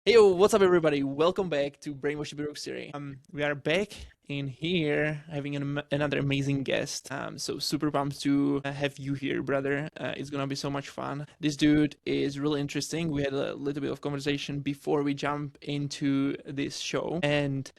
Hey, yo, what's up, everybody? Welcome back to Brainwash the Broke series. We are back in here having another amazing guest. So super pumped to have you here, brother. It's gonna be so much fun. This dude is really interesting. We had a little bit of conversation before we jump into this show, and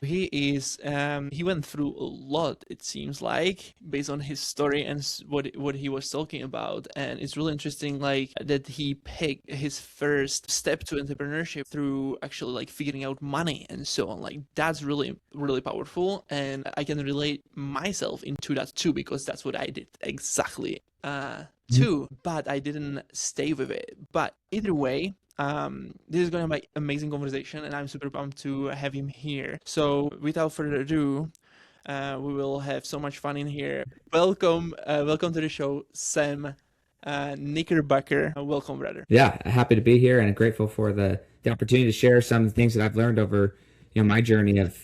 he went through a lot, it seems like, based on his story and what he was talking about. And it's really interesting, like, that he picked his first step to entrepreneurship through actually like figuring out money and so on. Like, that's really, really powerful. And I can relate myself into that too, because that's what I did exactly too, but I didn't stay with it. But either way, this is going to be an amazing conversation, and I'm super pumped to have him here. So without further ado, we will have so much fun in here. Welcome to the show, Sam Knickerbocker. Welcome, brother. Yeah, happy to be here and grateful for the opportunity to share some of the things that I've learned over, my journey of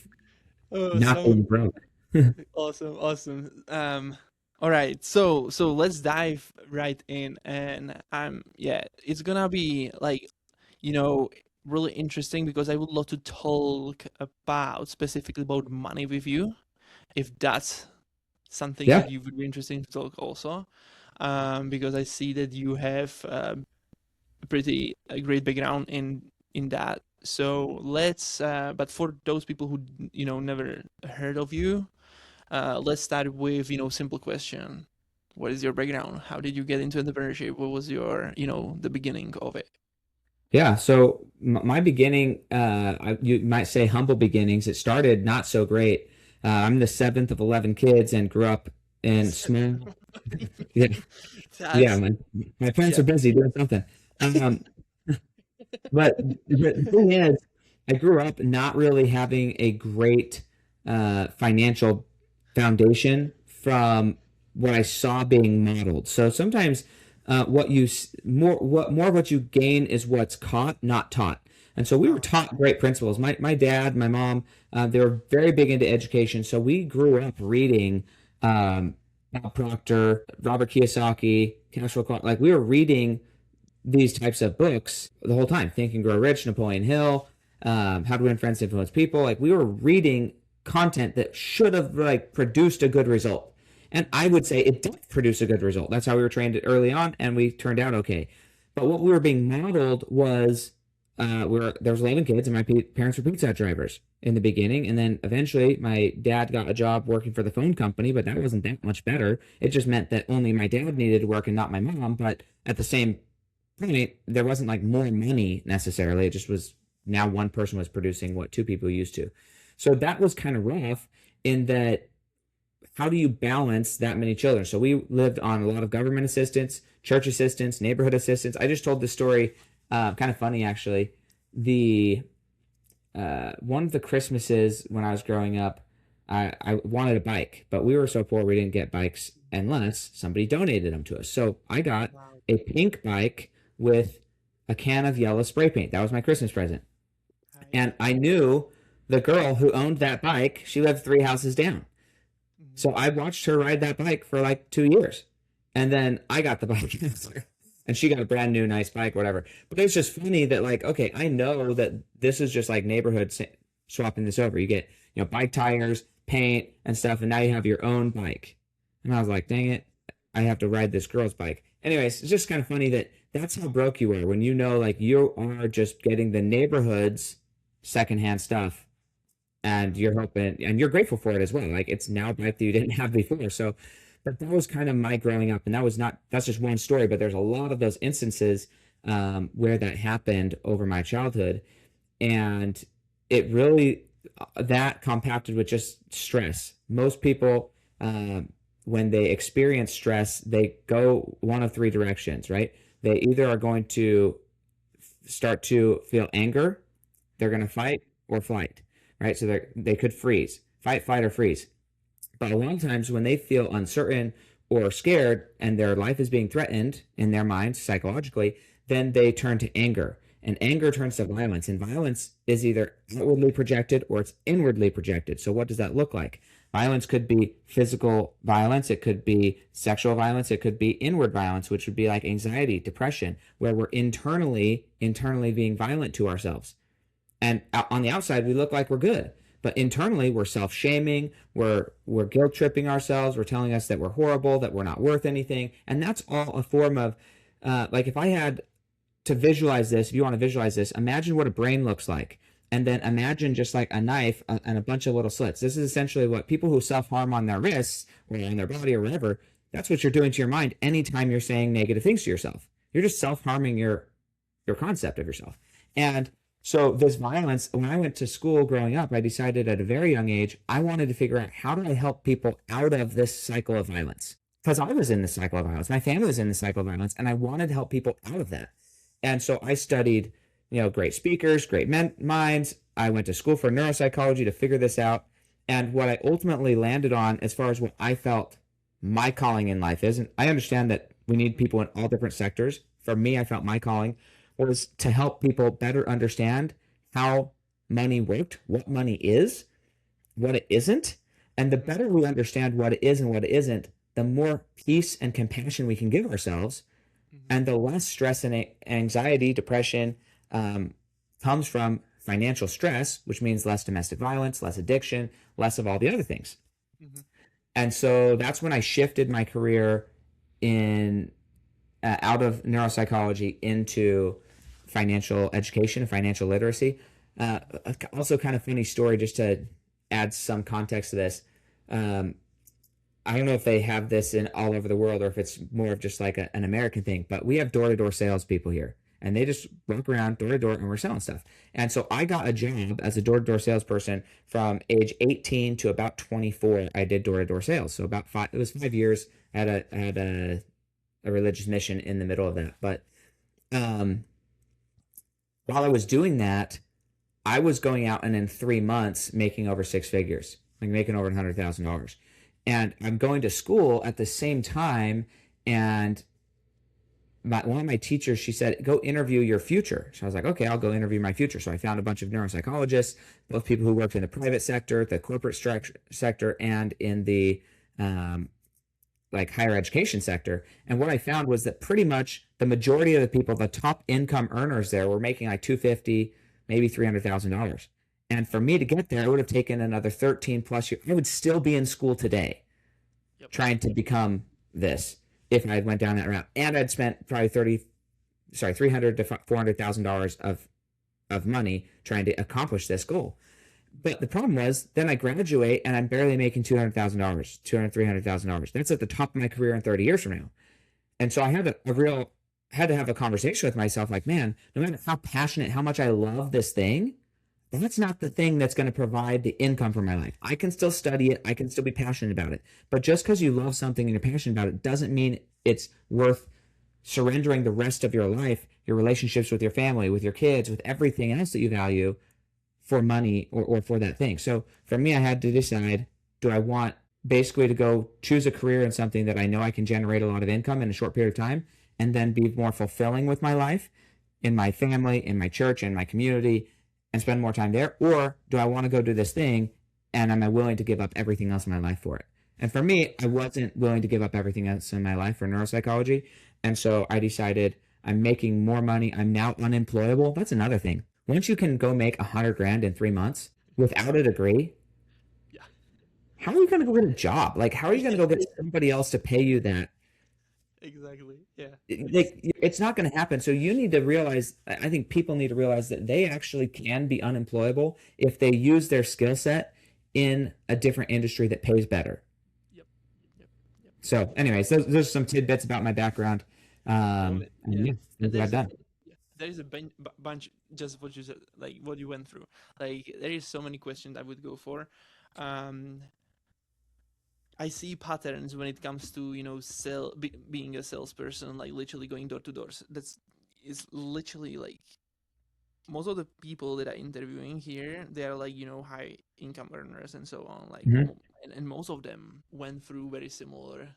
Oh, not so being broke. awesome. All right, so let's dive right in, and yeah, it's gonna be like, you know, really interesting because I would love to talk about specifically about money with you, if that's something Yeah, that you would be interested to talk also, because I see that you have a pretty a great background in that. So let's, but for those people who never heard of you, let's start with simple question. What is your background? How did you get into entrepreneurship? What was your the beginning of it? yeah. So my beginning, you might say humble beginnings. It started not so great. I'm the seventh of 11 kids and grew up in small. Yeah, yeah. That's My parents yeah. are busy doing something. Um, but the thing is, I grew up not really having a great financial foundation from what I saw being modeled. So sometimes what you more of what you gain is what's caught, not taught. And so we were Oh, taught great principles. My dad, my mom, they were very big into education. So we grew up reading Bob Proctor, Robert Kiyosaki, like we were reading these types of books the whole time. Think and Grow Rich, Napoleon Hill, How to Win Friends, Influence People. Like we were reading content that should have like produced a good result. And I would say it did produce a good result. That's how we were trained early on, and we turned out okay. But what we were being modeled was there was 11 kids, and my parents were Pizza Hut drivers in the beginning, and then eventually my dad got a job working for the phone company, but that wasn't that much better. It just meant that only my dad needed to work and not my mom. But at the same point, there wasn't like more money necessarily. It just was now one person was producing what two people used to. So that was kind of rough in that how do you balance that many children? So we lived on a lot of government assistance, church assistance, neighborhood assistance. I just told this story, kind of funny actually. The One of the Christmases when I was growing up, I wanted a bike, but we were so poor we didn't get bikes unless somebody donated them to us. So I got wow. a pink bike with a can of yellow spray paint. That was my Christmas present. Nice. And I knew the girl who owned that bike, she lived three houses down. Mhm. So I watched her ride that bike for like 2 years. And then I got the bike. And she got a brand new nice bike, whatever. But it's just funny that like, okay, I know that this is just like neighborhood swapping this over. You get, bike tires, paint and stuff, and now you have your own bike. And I was like, dang it, I have to ride this girl's bike. Anyways, it's just kind of funny that that's how broke you were when you know like you are just getting the neighborhood's secondhand stuff and you're hoping and you're grateful for it as well. Like it's now a bike that you didn't have before. So but that was kind of my growing up, and that's just one story, but there's a lot of those instances where that happened over my childhood. And it really that compacted with just stress. Most people when they experience stress, they go one of three directions, right? They either are going to start to feel anger, they're going to fight or flight, right? So they could freeze, fight, flight, or freeze. But a lot of times when they feel uncertain or scared and their life is being threatened in their minds psychologically, then they turn to anger. And anger turns to violence. And violence is either outwardly projected or it's inwardly projected. So what does that look like? Violence could be physical violence, it could be sexual violence, it could be inward violence, which would be like anxiety, depression, where we're internally being violent to ourselves. And on the outside, we look like we're good, but internally, we're self-shaming, we're guilt tripping ourselves, we're telling us that we're horrible, that we're not worth anything, and that's all a form of like if I had to visualize this, if you want to visualize this, imagine what a brain looks like. And then imagine just like a knife and a bunch of little slits. This is essentially what people who self harm on their wrists or on their body or whatever, that's what you're doing to your mind anytime you're saying negative things to yourself. You're just self harming your concept of yourself. And so this violence, when I went to school growing up, I decided at a very young age, I wanted to figure out how do I help people out of this cycle of violence? Because I was in this cycle of violence. My family was in this cycle of violence, and I wanted to help people out of that. And so I studied, great speakers, great minds. I went to school for neuropsychology to figure this out. And what I ultimately landed on, as far as what I felt my calling in life is, and I understand that we need people in all different sectors. For me, I felt my calling was to help people better understand how money worked, what money is, what it isn't. And the better we understand what it is and what it isn't, the more peace and compassion we can give ourselves, Mm-hmm. and the less stress and anxiety, depression comes from financial stress, which means less domestic violence, less addiction, less of all the other things. Mm-hmm. And so that's when I shifted my career in out of neuropsychology into financial education and financial literacy. Also, kind of funny story just to add some context to this. Um, I don't know if they have this in all over the world or if it's more of just like an American thing, but we have door to door salespeople here, and they just walk around door to door and we're selling stuff. And so I got a job as a door to door salesperson from age 18 to about 24. I did door to door sales. So about five, it was 5 years. I had a religious mission in the middle of that. But um, while I was doing that, I was going out and in 3 months making over six figures, like making over $100,000. And I'm going to school at the same time. And one of my teachers, she said, go interview your future. So I was like, okay, I'll go interview my future. So I found a bunch of neuropsychologists, both people who worked in the private sector, the corporate sector, and in the like higher education sector. And what I found was that pretty much the majority of the people, the top income earners there, were making like 250, maybe $300,000. And for me to get there, it would have taken another 13 plus years. I would still be in school today Yep. trying to become this if I had went down that route. And I'd spent probably 300 to $400,000 of money trying to accomplish this goal. But the problem was, then I graduate and I'm barely making $200,000, $300,000. That's at the top of my career in 30 years from now. And so I had to have a conversation with myself, like, man, no matter how passionate, how much I love this thing, that's not the thing that's going to provide the income for my life. I can still study it. I can still be passionate about it. But just because you love something and you're passionate about it doesn't mean it's worth surrendering the rest of your life, your relationships with your family, with your kids, with everything else that you value for money or for that thing. So for me, I had to decide, do I want basically to go choose a career in something that I know I can generate a lot of income in a short period of time and then be more fulfilling with my life, in my family, in my church, in my community, and spend more time there? Or do I want to go do this thing and am I willing to give up everything else in my life for it? And for me, I wasn't willing to give up everything else in my life for neuropsychology. And so I decided I'm making more money. I'm now unemployable. That's another thing. Once you can go make 100 grand in 3 months without a degree, Yeah. how are you going to go get a job? Like, how are you going to go get somebody else to pay you that? Exactly. Yeah. It's Like, it's not going to happen. So you need to realize, I think people need to realize that they actually can be unemployable if they use their skill set in a different industry that pays better. yep. Yep. Yep. So, anyways, those are some tidbits about my background. Love it. And Yeah. yeah, And that's what I've done. yeah, there is a bunch just what you said, like what you went through. Like there is so many questions I would go for. Um, I see patterns when it comes to being a salesperson, like literally going door to doors. That's is literally like most of the people that are interviewing here, they are like high income earners and so on. Like Mhm. and most of them went through very similar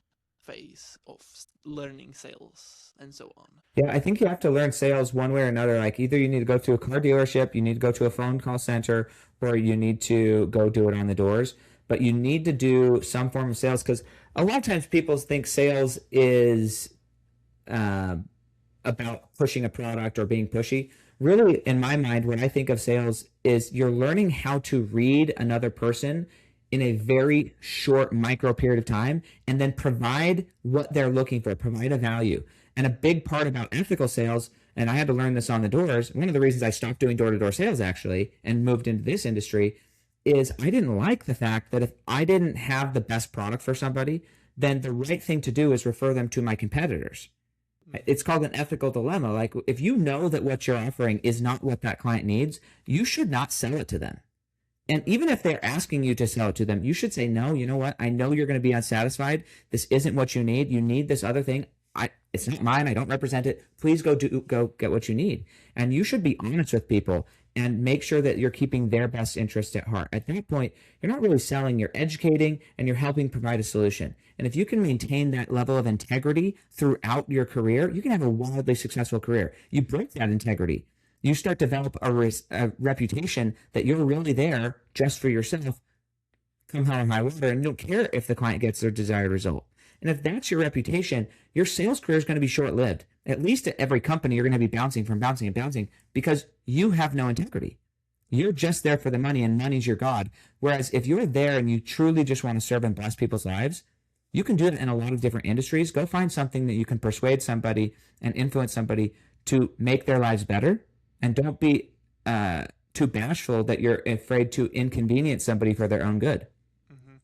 phase of learning sales and so on. Yeah, I think you have to learn sales one way or another. Like, either you need to go to a car dealership, you need to go to a phone call center, or you need to go do it on the doors. but you need to do some form of sales because a lot of times people think sales is uh, about pushing a product or being pushy. Really, in my mind, when I think of sales, is you're learning how to read another person in a very short micro period of time and then provide what they're looking for, provide a value. And a big part about ethical sales, and I had to learn this on the doors, one of the reasons I stopped doing door to door sales actually and moved into this industry is I didn't like the fact that if I didn't have the best product for somebody, then the right thing to do is refer them to my competitors. It's called an ethical dilemma. Like if you know that what you're offering is not what that client needs, you should not sell it to them. And even if they're asking you to sell it to them, you should say, no, you know what? I know you're going to be unsatisfied. This isn't what you need. You need this other thing. It's not mine. I don't represent it. Please go get what you need. And you should be honest with people and make sure that you're keeping their best interest at heart. At that point, you're not really selling, you're educating and you're helping provide a solution. And if you can maintain that level of integrity throughout your career, you can have a wildly successful career. You break that integrity. You start to develop a reputation that you're really there just for yourself, come hell or high water, and you don't care if the client gets their desired result. And if that's your reputation, your sales career is going to be short lived. At least at every company, you're going to be bouncing and bouncing because you have no integrity. You're just there for the money and money's your God. Whereas if you're there and you truly just want to serve and bless people's lives, you can do it in a lot of different industries. Go find something that you can persuade somebody and influence somebody to make their lives better. And don't be too bashful that you're afraid to inconvenience somebody for their own good. Mm-hmm.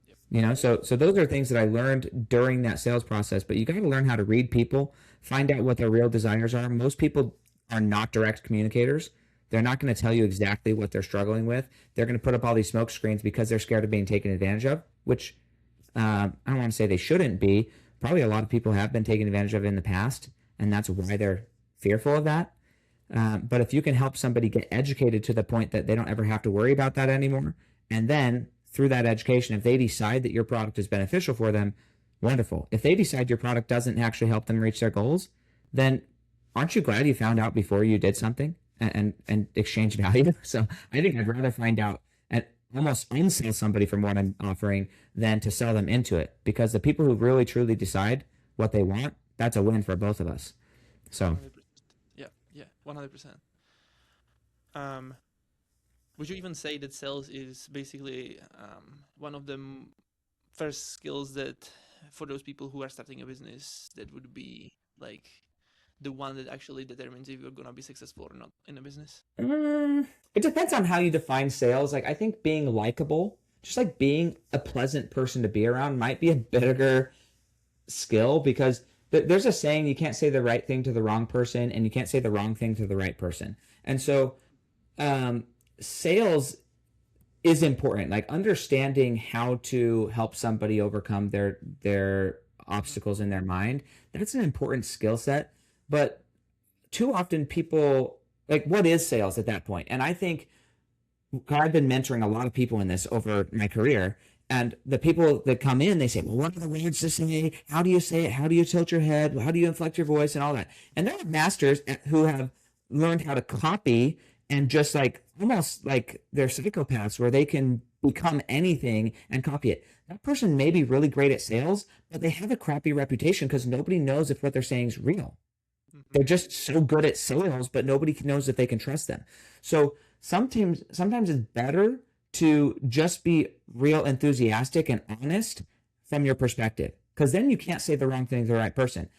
Yep. You know, so those are things that I learned during that sales process. But you got to learn how to read people, find out what their real desires are. Most people are not direct communicators. They're not going to tell you exactly what they're struggling with. They're going to put up all these smoke screens because they're scared of being taken advantage of, which I don't want to say they shouldn't be. Probably a lot of people have been taken advantage of in the past, and that's why they're fearful of that. But if you can help somebody get educated to the point that they don't ever have to worry about that anymore, and then through that education, if they decide that your product is beneficial for them, wonderful. If they decide your product doesn't actually help them reach their goals, then aren't you glad you found out before you did something and exchange value? So I think I'd rather find out and almost unsell somebody from what I'm offering than to sell them into it, because the people who really truly decide what they want, that's a win for both of us. So 100%. Yeah, 100%. Um, would you even say that sales is basically one of the first skills that for those people who are starting a business, that would be like the one that actually determines if you're gonna be successful or not in a business? it depends on how you define sales. Like I think being likable, just like being a pleasant person to be around, might be a bigger skill because there's a saying you can't say the right thing to the wrong person and you can't say the wrong thing to the right person. And so sales is important. Like understanding how to help somebody overcome their obstacles in their mind. That's an important skill set. But too often people like, what is sales at that point? And I think I've been mentoring a lot of people in this over my career. And the people that come in, they say, well, what are the words to say? How do you say it? How do you tilt your head? How do you inflect your voice and all that? And they're masters who have learned how to copy and just like almost like they're psychopaths where they can become anything and copy it. That person may be really great at sales, but they have a crappy reputation because nobody knows if what they're saying is real. They're just so good at sales, but nobody knows if they can trust them. So sometimes it's better to just be real enthusiastic and honest from your perspective, because then you can't say the wrong thing to the right person.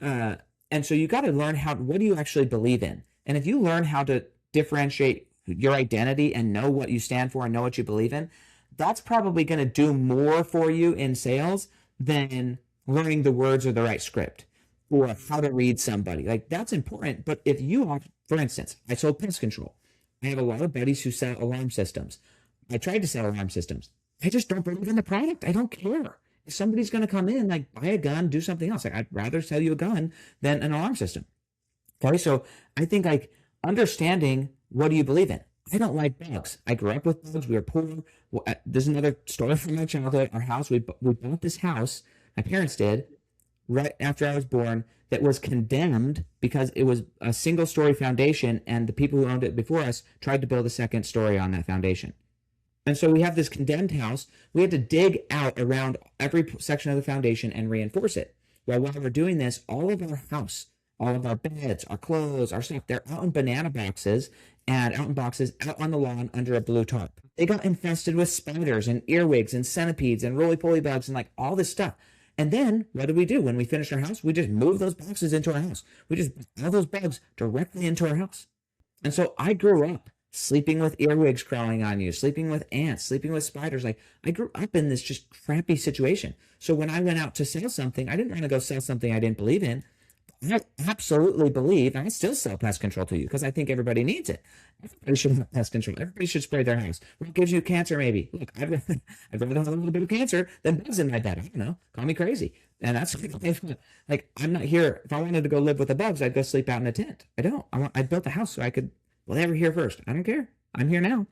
And so you got to learn what do you actually believe in? And if you learn how to differentiate your identity and know what you stand for and know what you believe in, that's probably going to do more for you in sales than learning the words or the right script or how to read somebody. Like that's important. But if you are, for instance, I sold pest control. I have a lot of buddies who sell alarm systems. I tried to sell alarm systems. I just don't believe in the product. I don't care. If somebody's going to come in, like buy a gun, do something else. Like I'd rather sell you a gun than an alarm system. Okay. So I think like understanding what do you believe in? I don't like bugs. I grew up with bugs. We were poor. This is another story from my childhood. Our house, we bought this house. My parents did right after I was born that was condemned because it was a single story foundation. And the people who owned it before us tried to build a second story on that foundation. And so we have this condemned house. We had to dig out around every section of the foundation and reinforce it. Well, while we're doing this, all of our house, all of our beds, our clothes, our stuff, they're out in banana boxes and out in boxes out on the lawn under a blue tarp. They got infested with spiders and earwigs and centipedes and roly-poly bugs and like all this stuff. And then what did we do when we finished our house? We just moved those boxes into our house. We just put all those bugs directly into our house. And so I grew up sleeping with earwigs crawling on you, sleeping with ants, sleeping with spiders. Like I grew up in this just crappy situation. So when I went out to sell something, I didn't want to go sell something I didn't believe in. I absolutely believe, and I still sell pest control to you because I think everybody needs it. Everybody should have pest control. Everybody should spray their house. What gives you cancer, maybe? Look, I'd rather have a little bit of cancer than bugs in my bed. I don't know. Call me crazy. And that's like, I'm not here. If I wanted to go live with the bugs, I'd go sleep out in a tent. I don't. I built a house so I could, well, they were here first. I don't care. I'm here now.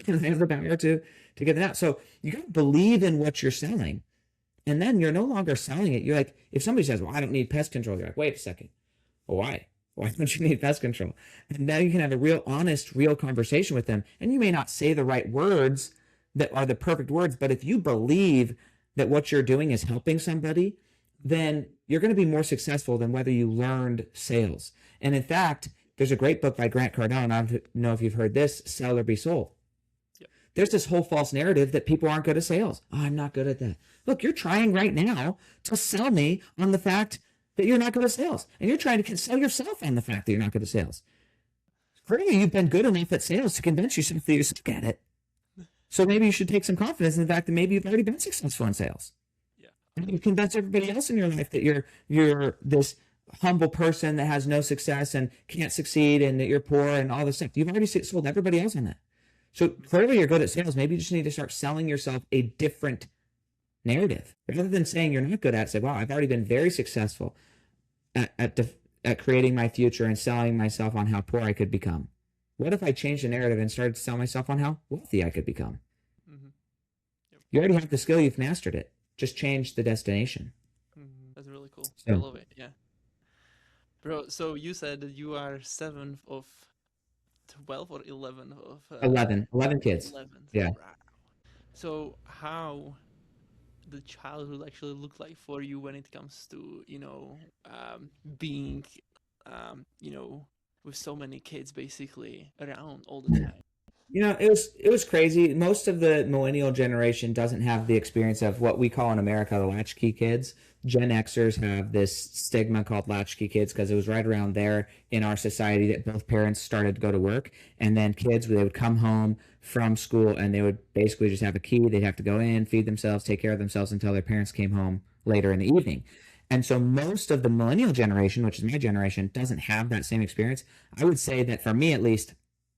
And I have the power to get it out. So you got to believe in what you're selling. And then you're no longer selling it. You're like, if somebody says, well, I don't need pest control, you're like, wait a second. Well, why? Why don't you need pest control? And now you can have a real honest, real conversation with them. And you may not say the right words that are the perfect words, but if you believe that what you're doing is helping somebody, then you're going to be more successful than whether you learned sales. And in fact, there's a great book by Grant Cardone. I don't know if you've heard this, Sell or Be Sold. There's this whole false narrative that people aren't good at sales. Oh, I'm not good at that. Look, you're trying right now to sell me on the fact that you're not good at sales. And you're trying to sell yourself on the fact that you're not good at sales. Clearly, you've been good enough at sales to convince yourself that you're stuck at it. So maybe you should take some confidence in the fact that maybe you've already been successful in sales. Yeah. And you convince everybody else in your life that you're this humble person that has no success and can't succeed and that you're poor and all this stuff. You've already sold everybody else on that. So clearly you're good at sales. Maybe you just need to start selling yourself a different narrative. Rather than saying you're not good at it, say, wow, I've already been very successful at creating my future and selling myself on how poor I could become. What if I changed the narrative and started to sell myself on how wealthy I could become? Mm-hmm. Yep. You already have the skill. You've mastered it. Just change the destination. Mm-hmm. That's really cool. So, I love it. Yeah. Bro, so you said that you are 7th of 12 or 11 of 11 kids. 11. Yeah. So how the childhood actually look like for you when it comes to being with so many kids basically around all the time? It was crazy. Most of the millennial generation doesn't have the experience of what we call in America the latchkey kids. Gen Xers have this stigma called latchkey kids because it was right around there in our society that both parents started to go to work. And then kids, they would come home from school and they would basically just have a key. They'd have to go in, feed themselves, take care of themselves until their parents came home later in the evening. And so most of the millennial generation, which is my generation, doesn't have that same experience. I would say that for me, at least,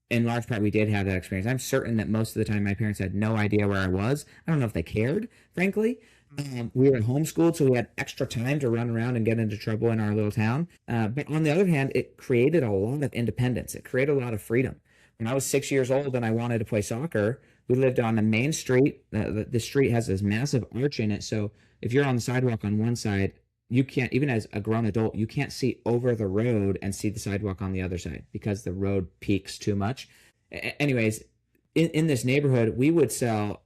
in large part, we did have that experience. I'm certain that most of the time my parents had no idea where I was. I don't know if they cared, frankly. We were homeschooled, so we had extra time to run around and get into trouble in our little town. But on the other hand, it created a lot of independence. It created a lot of freedom. When I was 6 years old and I wanted to play soccer, we lived on the main street. The street has this massive arch in it. So if you're on the sidewalk on one side, you can't, even as a grown adult, you can't see over the road and see the sidewalk on the other side because the road peaks too much. Anyways, in this neighborhood, we would sell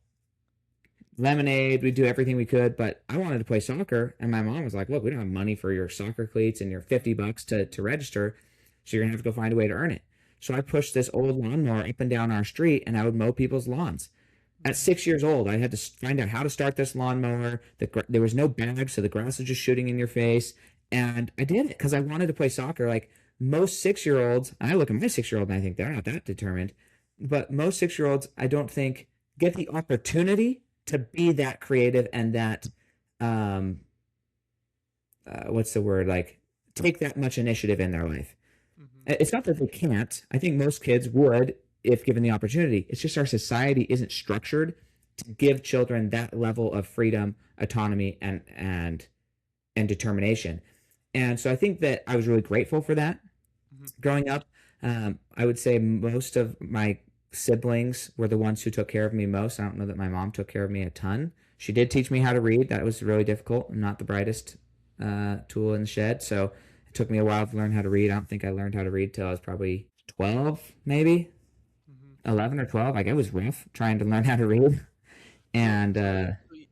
lemonade. We'd do everything we could, but I wanted to play soccer. And my mom was like, look, we don't have money for your soccer cleats and your $50 to register. So you're going to have to go find a way to earn it. So I pushed this old lawnmower up and down our street and I would mow people's lawns. At 6 years old, I had to find out how to start this lawnmower. There was no bag, so the grass was just shooting in your face. And I did it because I wanted to play soccer. Like most 6-year-olds, I look at my 6-year-old and I think they're not that determined. But most 6-year-olds, I don't think, get the opportunity to be that creative and that, what's the word? Like, take that much initiative in their life. Mm-hmm. It's not that they can't. I think most kids would, if given the opportunity. It's just our society isn't structured to give children that level of freedom, autonomy, and determination. And so I think that I was really grateful for that. Mm-hmm. Growing up, I would say most of my siblings were the ones who took care of me most. I don't know that my mom took care of me a ton. She did teach me how to read. That was really difficult. I'm not the brightest tool in the shed, so it took me a while to learn how to read. I don't think I learned how to read till I was probably 12, maybe. 11 or 12. Like it was rough trying to learn how to read. So, And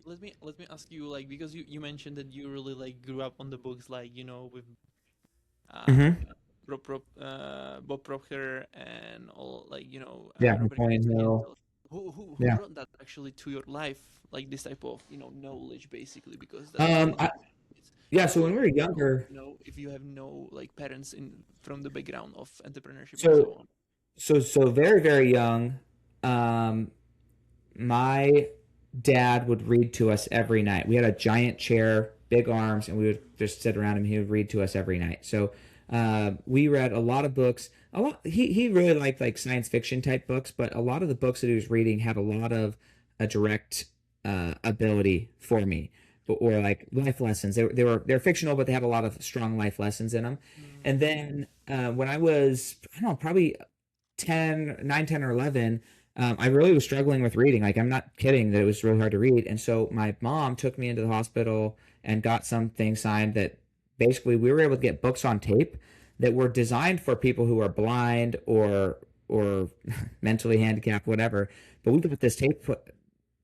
let me ask you, like, because you mentioned that you really like grew up on the books, like, with uh mhm. Bob Proctor and all, like, Yeah, Robert Napoleon Kiyosaki and Hill. so. Who Yeah. brought that actually to your life, like this type of knowledge, basically, because that's really I, interesting. yeah. It's So really when we were difficult, younger, if you have no like parents in from the background of entrepreneurship and so so on. so very very young, um, my dad would read to us every night. We had a giant chair, big arms, and we would just sit around him. He would read to us every night. So we read a lot of books. A lot. He really liked like science fiction type books, but a lot of the books that he was reading had a lot of a direct ability for me, or like life lessons. They're fictional, but they had a lot of strong life lessons in them. And Mm, then when I was, I don't know, probably 10, 9, 10, or 11, I really was struggling with reading. Like, I'm not kidding that it was really hard to read. And so my mom took me into the hospital and got something signed that basically we were able to get books on tape that were designed for people who are blind or mentally handicapped, whatever. But we got this tape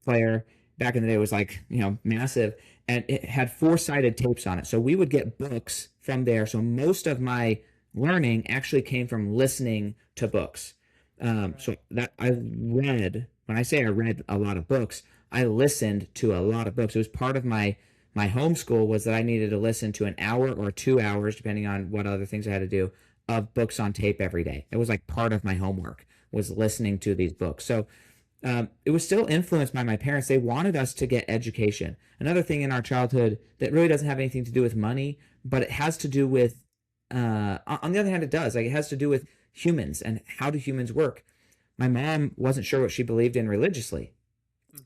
player back in the day. It was like, massive, and it had four-sided tapes on it. So we would get books from there. So most of my learning actually came from listening to books. right. So that I read, when I say I read a lot of books, I listened to a lot of books. It was part of my homeschool was that I needed to listen to an hour or 2 hours, depending on what other things I had to do, of books on tape every day. It was like part of my homework was listening to these books. So it was still influenced by my parents. They wanted us to get education. Another thing in our childhood that really doesn't have anything to do with money, but it has to do with, on the other hand, it does. Like it has to do with humans and how do humans work. My mom wasn't sure what she believed in religiously,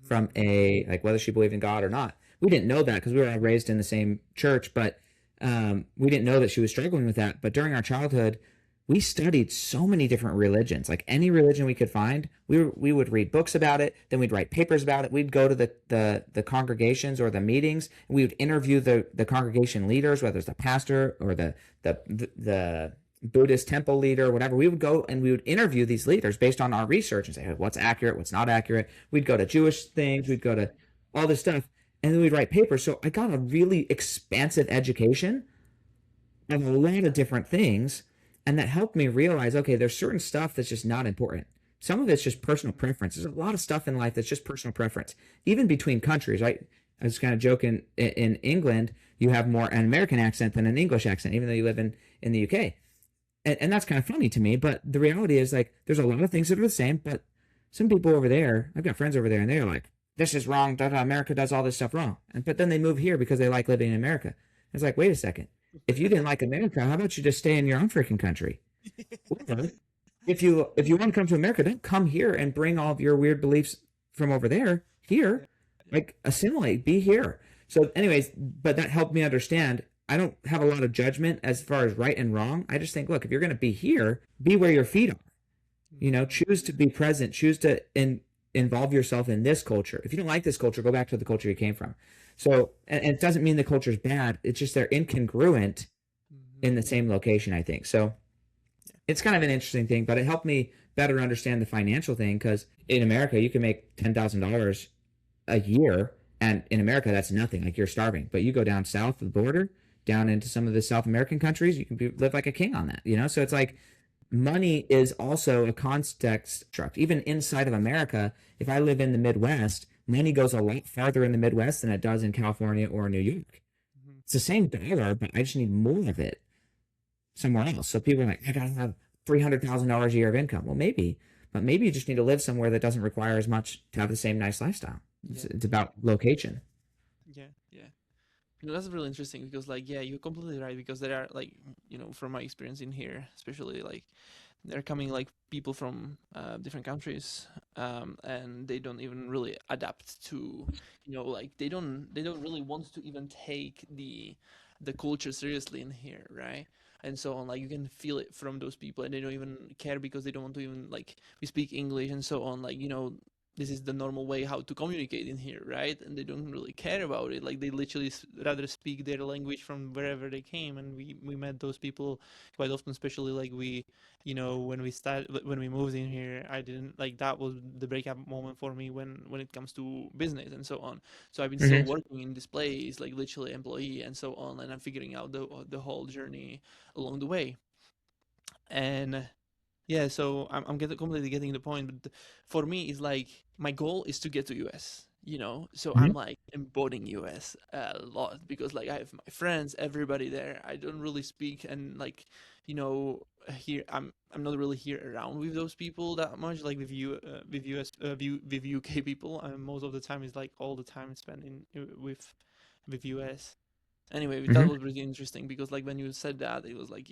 from Mm-hmm. a like whether she believed in God or not. We didn't know that because we were all raised in the same church, but we didn't know that she was struggling with that. But during our childhood, we studied so many different religions, like any religion we could find. We would read books about it, then we'd write papers about it. We'd go to the congregations or the meetings, and we would interview the congregation leaders, whether it's the pastor or the Buddhist temple leader or whatever. We would go and we would interview these leaders based on our research and say, hey, what's accurate, what's not accurate. We'd go to Jewish things, we'd go to all this stuff, and then we'd write papers. So I got a really expansive education of a lot of different things. And that helped me realize, okay, there's certain stuff that's just not important. Some of it's just personal preference. There's a lot of stuff in life that's just personal preference, even between countries, right? I was kind of joking. In England, you have more an American accent than an English accent, even though you live in the UK. And that's kind of funny to me. But the reality is, like, there's a lot of things that are the same. But some people over there, I've got friends over there, and they're like, this is wrong. America does all this stuff wrong. But then they move here because they like living in America. It's like, wait a second. If you didn't like America, how about you just stay in your own freaking country? Or if you want to come to America, don't come here and bring all of your weird beliefs from over there Yeah. here. Yeah. Like assimilate, be here. So, anyways, but that helped me understand. I don't have a lot of judgment as far as right and wrong. I just think, look, if you're going to be here, be where your feet are. Mm-hmm. Choose to be present. Choose to involve yourself in this culture. If you don't like this culture, go back to the culture you came from. So, and it doesn't mean the culture is bad. It's just they're incongruent in the Mm-hmm. same location, I think. So Yeah. it's kind of an interesting thing, but it helped me better understand the financial thing because in America, you can make $10,000 a year. And in America, that's nothing. Like you're starving. But you go down south of the border, down into some of the South American countries, you can live like a king on that. So it's like money is also a context struct. Even inside of America, if I live in the Midwest, money goes a lot farther in the Midwest than it does in California or New York. Mm-hmm. It's the same dollar, but I just need more of it somewhere else. So people are like, I gotta have $300,000 a year of income. Well, maybe, but maybe you just need to live somewhere that doesn't require as much to have the same nice lifestyle. It's, Yeah. it's about location. Yeah. Yeah. That's really interesting because, like, yeah, you're completely right. Because there are, like, from my experience in here, especially, like, they're coming like people from different countries, and they don't even really adapt to, like, they don't really want to even take the culture seriously in here, right? And so on, like, you can feel it from those people, and they don't even care because they don't want to even, like, we speak English and so on, like, this is the normal way how to communicate in here, right? And they don't really care about it. Like they literally rather speak their language from wherever they came. And we met those people quite often, especially like we, when when we moved in here, I didn't like that was the breakup moment for me when it comes to business and so on. So I've been still Mm-hmm. working in this place, like literally employee and so on, and I'm figuring out the whole journey along the way. And yeah, so completely getting the point. But for me, it's like my goal is to get to US. So Mm-hmm. I'm like embodying US a lot because like I have my friends, everybody there. I don't really speak and like, here I'm not really here around with those people that much. Like with US with UK people. Most of the time is like all the time spent in with US. Anyway, that Mm-hmm. was really interesting because like when you said that, it was like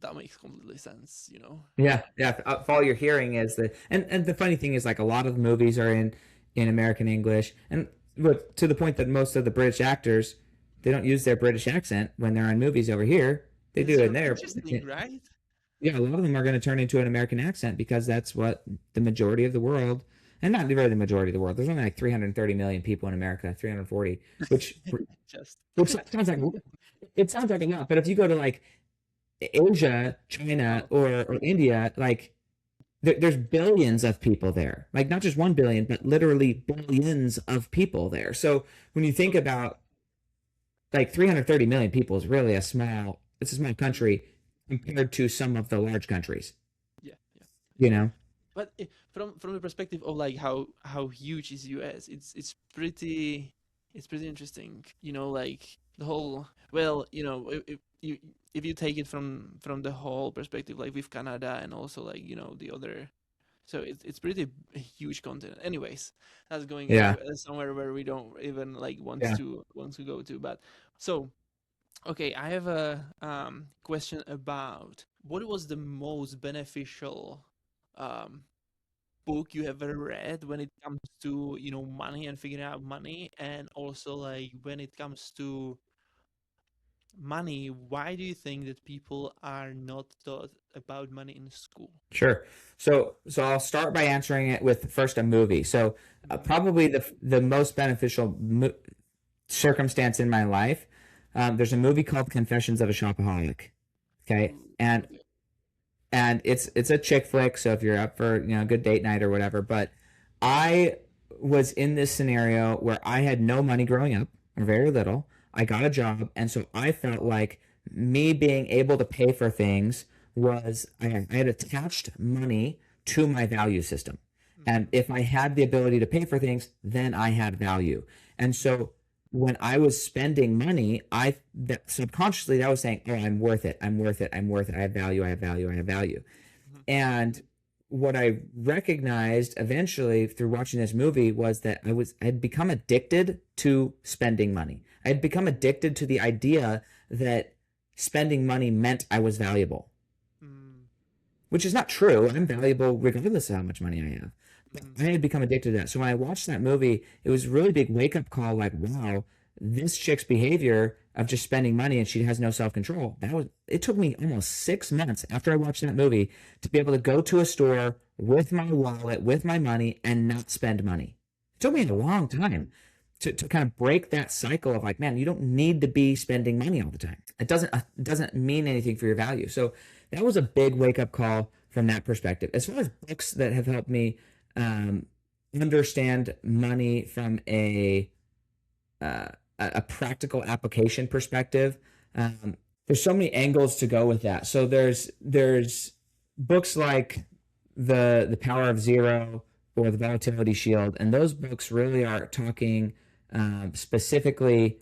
that makes completely sense. Yeah, yeah. All you're hearing is and the funny thing is, like, a lot of the movies are in American English, and but to the point that most of the British actors, they don't use their British accent when they're on movies over here. They do That's it in so there. interesting, right? Yeah, a lot of them are going to turn into an American accent because that's what the majority of the world, and not really the majority of the world. There's only like 330 million people in America, 340, which Just which sounds like it sounds like a lot. But if you go to like Asia, China, oh or India, like there's billions of people there. Like not just 1 billion, but literally billions of people there. So when you think oh about like 330 million people is really it's a small mm, country compared to some of the large countries, yeah, yeah. you know? But from the perspective of like how huge is US, it's pretty interesting. Like the whole well, if you take it from the whole perspective, like with Canada and also like the other. So it's pretty huge continent. Anyways, that's going Yeah. somewhere where we don't even like Yeah. want to go to. But so okay, I have a question about what was the most beneficial um, book you ever read when it comes to money and figuring out money, and also like when it comes to money, why do you think that people are not taught about money in school? Sure. So I'll start by answering it with first a movie. So Mhm. probably the most beneficial circumstance in my life. There's a movie called Confessions of a Shopaholic. Okay, Ooh, and okay. it's a chick flick. So if you're up for a good date night or whatever, but I was in this scenario where I had no money growing up, or very little. I got a job, and so I felt like me being able to pay for things was I had attached money to my value system. And Mhm. if I had the ability to pay for things, then I had value. And Mhm. so when I was spending money, subconsciously that was saying, "Oh, I'm worth it. I'm worth it. I'm worth it. I have value. I have value. I have value." Mhm. And what I recognized eventually through watching this movie was that I had become addicted to spending money. I had become addicted to the idea that spending money meant I was valuable, Mhm. which is not true. I'm valuable regardless of how much money I have. But Mhm. I had become addicted to that. So when I watched that movie, it was a really big wake up call like, wow, this chick's behavior of just spending money and she has no self control. It took me almost 6 months after I watched that movie to be able to go to a store with my wallet, with my money, and not spend money. It took me a Mhm. long time to kind of break that cycle of like, man, you don't need to be spending money all the time. It doesn't mean anything for your value. So that was a big wake up call from that perspective. As far as books that have helped me um, understand money from uh, a practical application perspective, there's so many angles to go with that. So there's books like the Power of Zero or the Volatility Shield, and those books really are talking specifically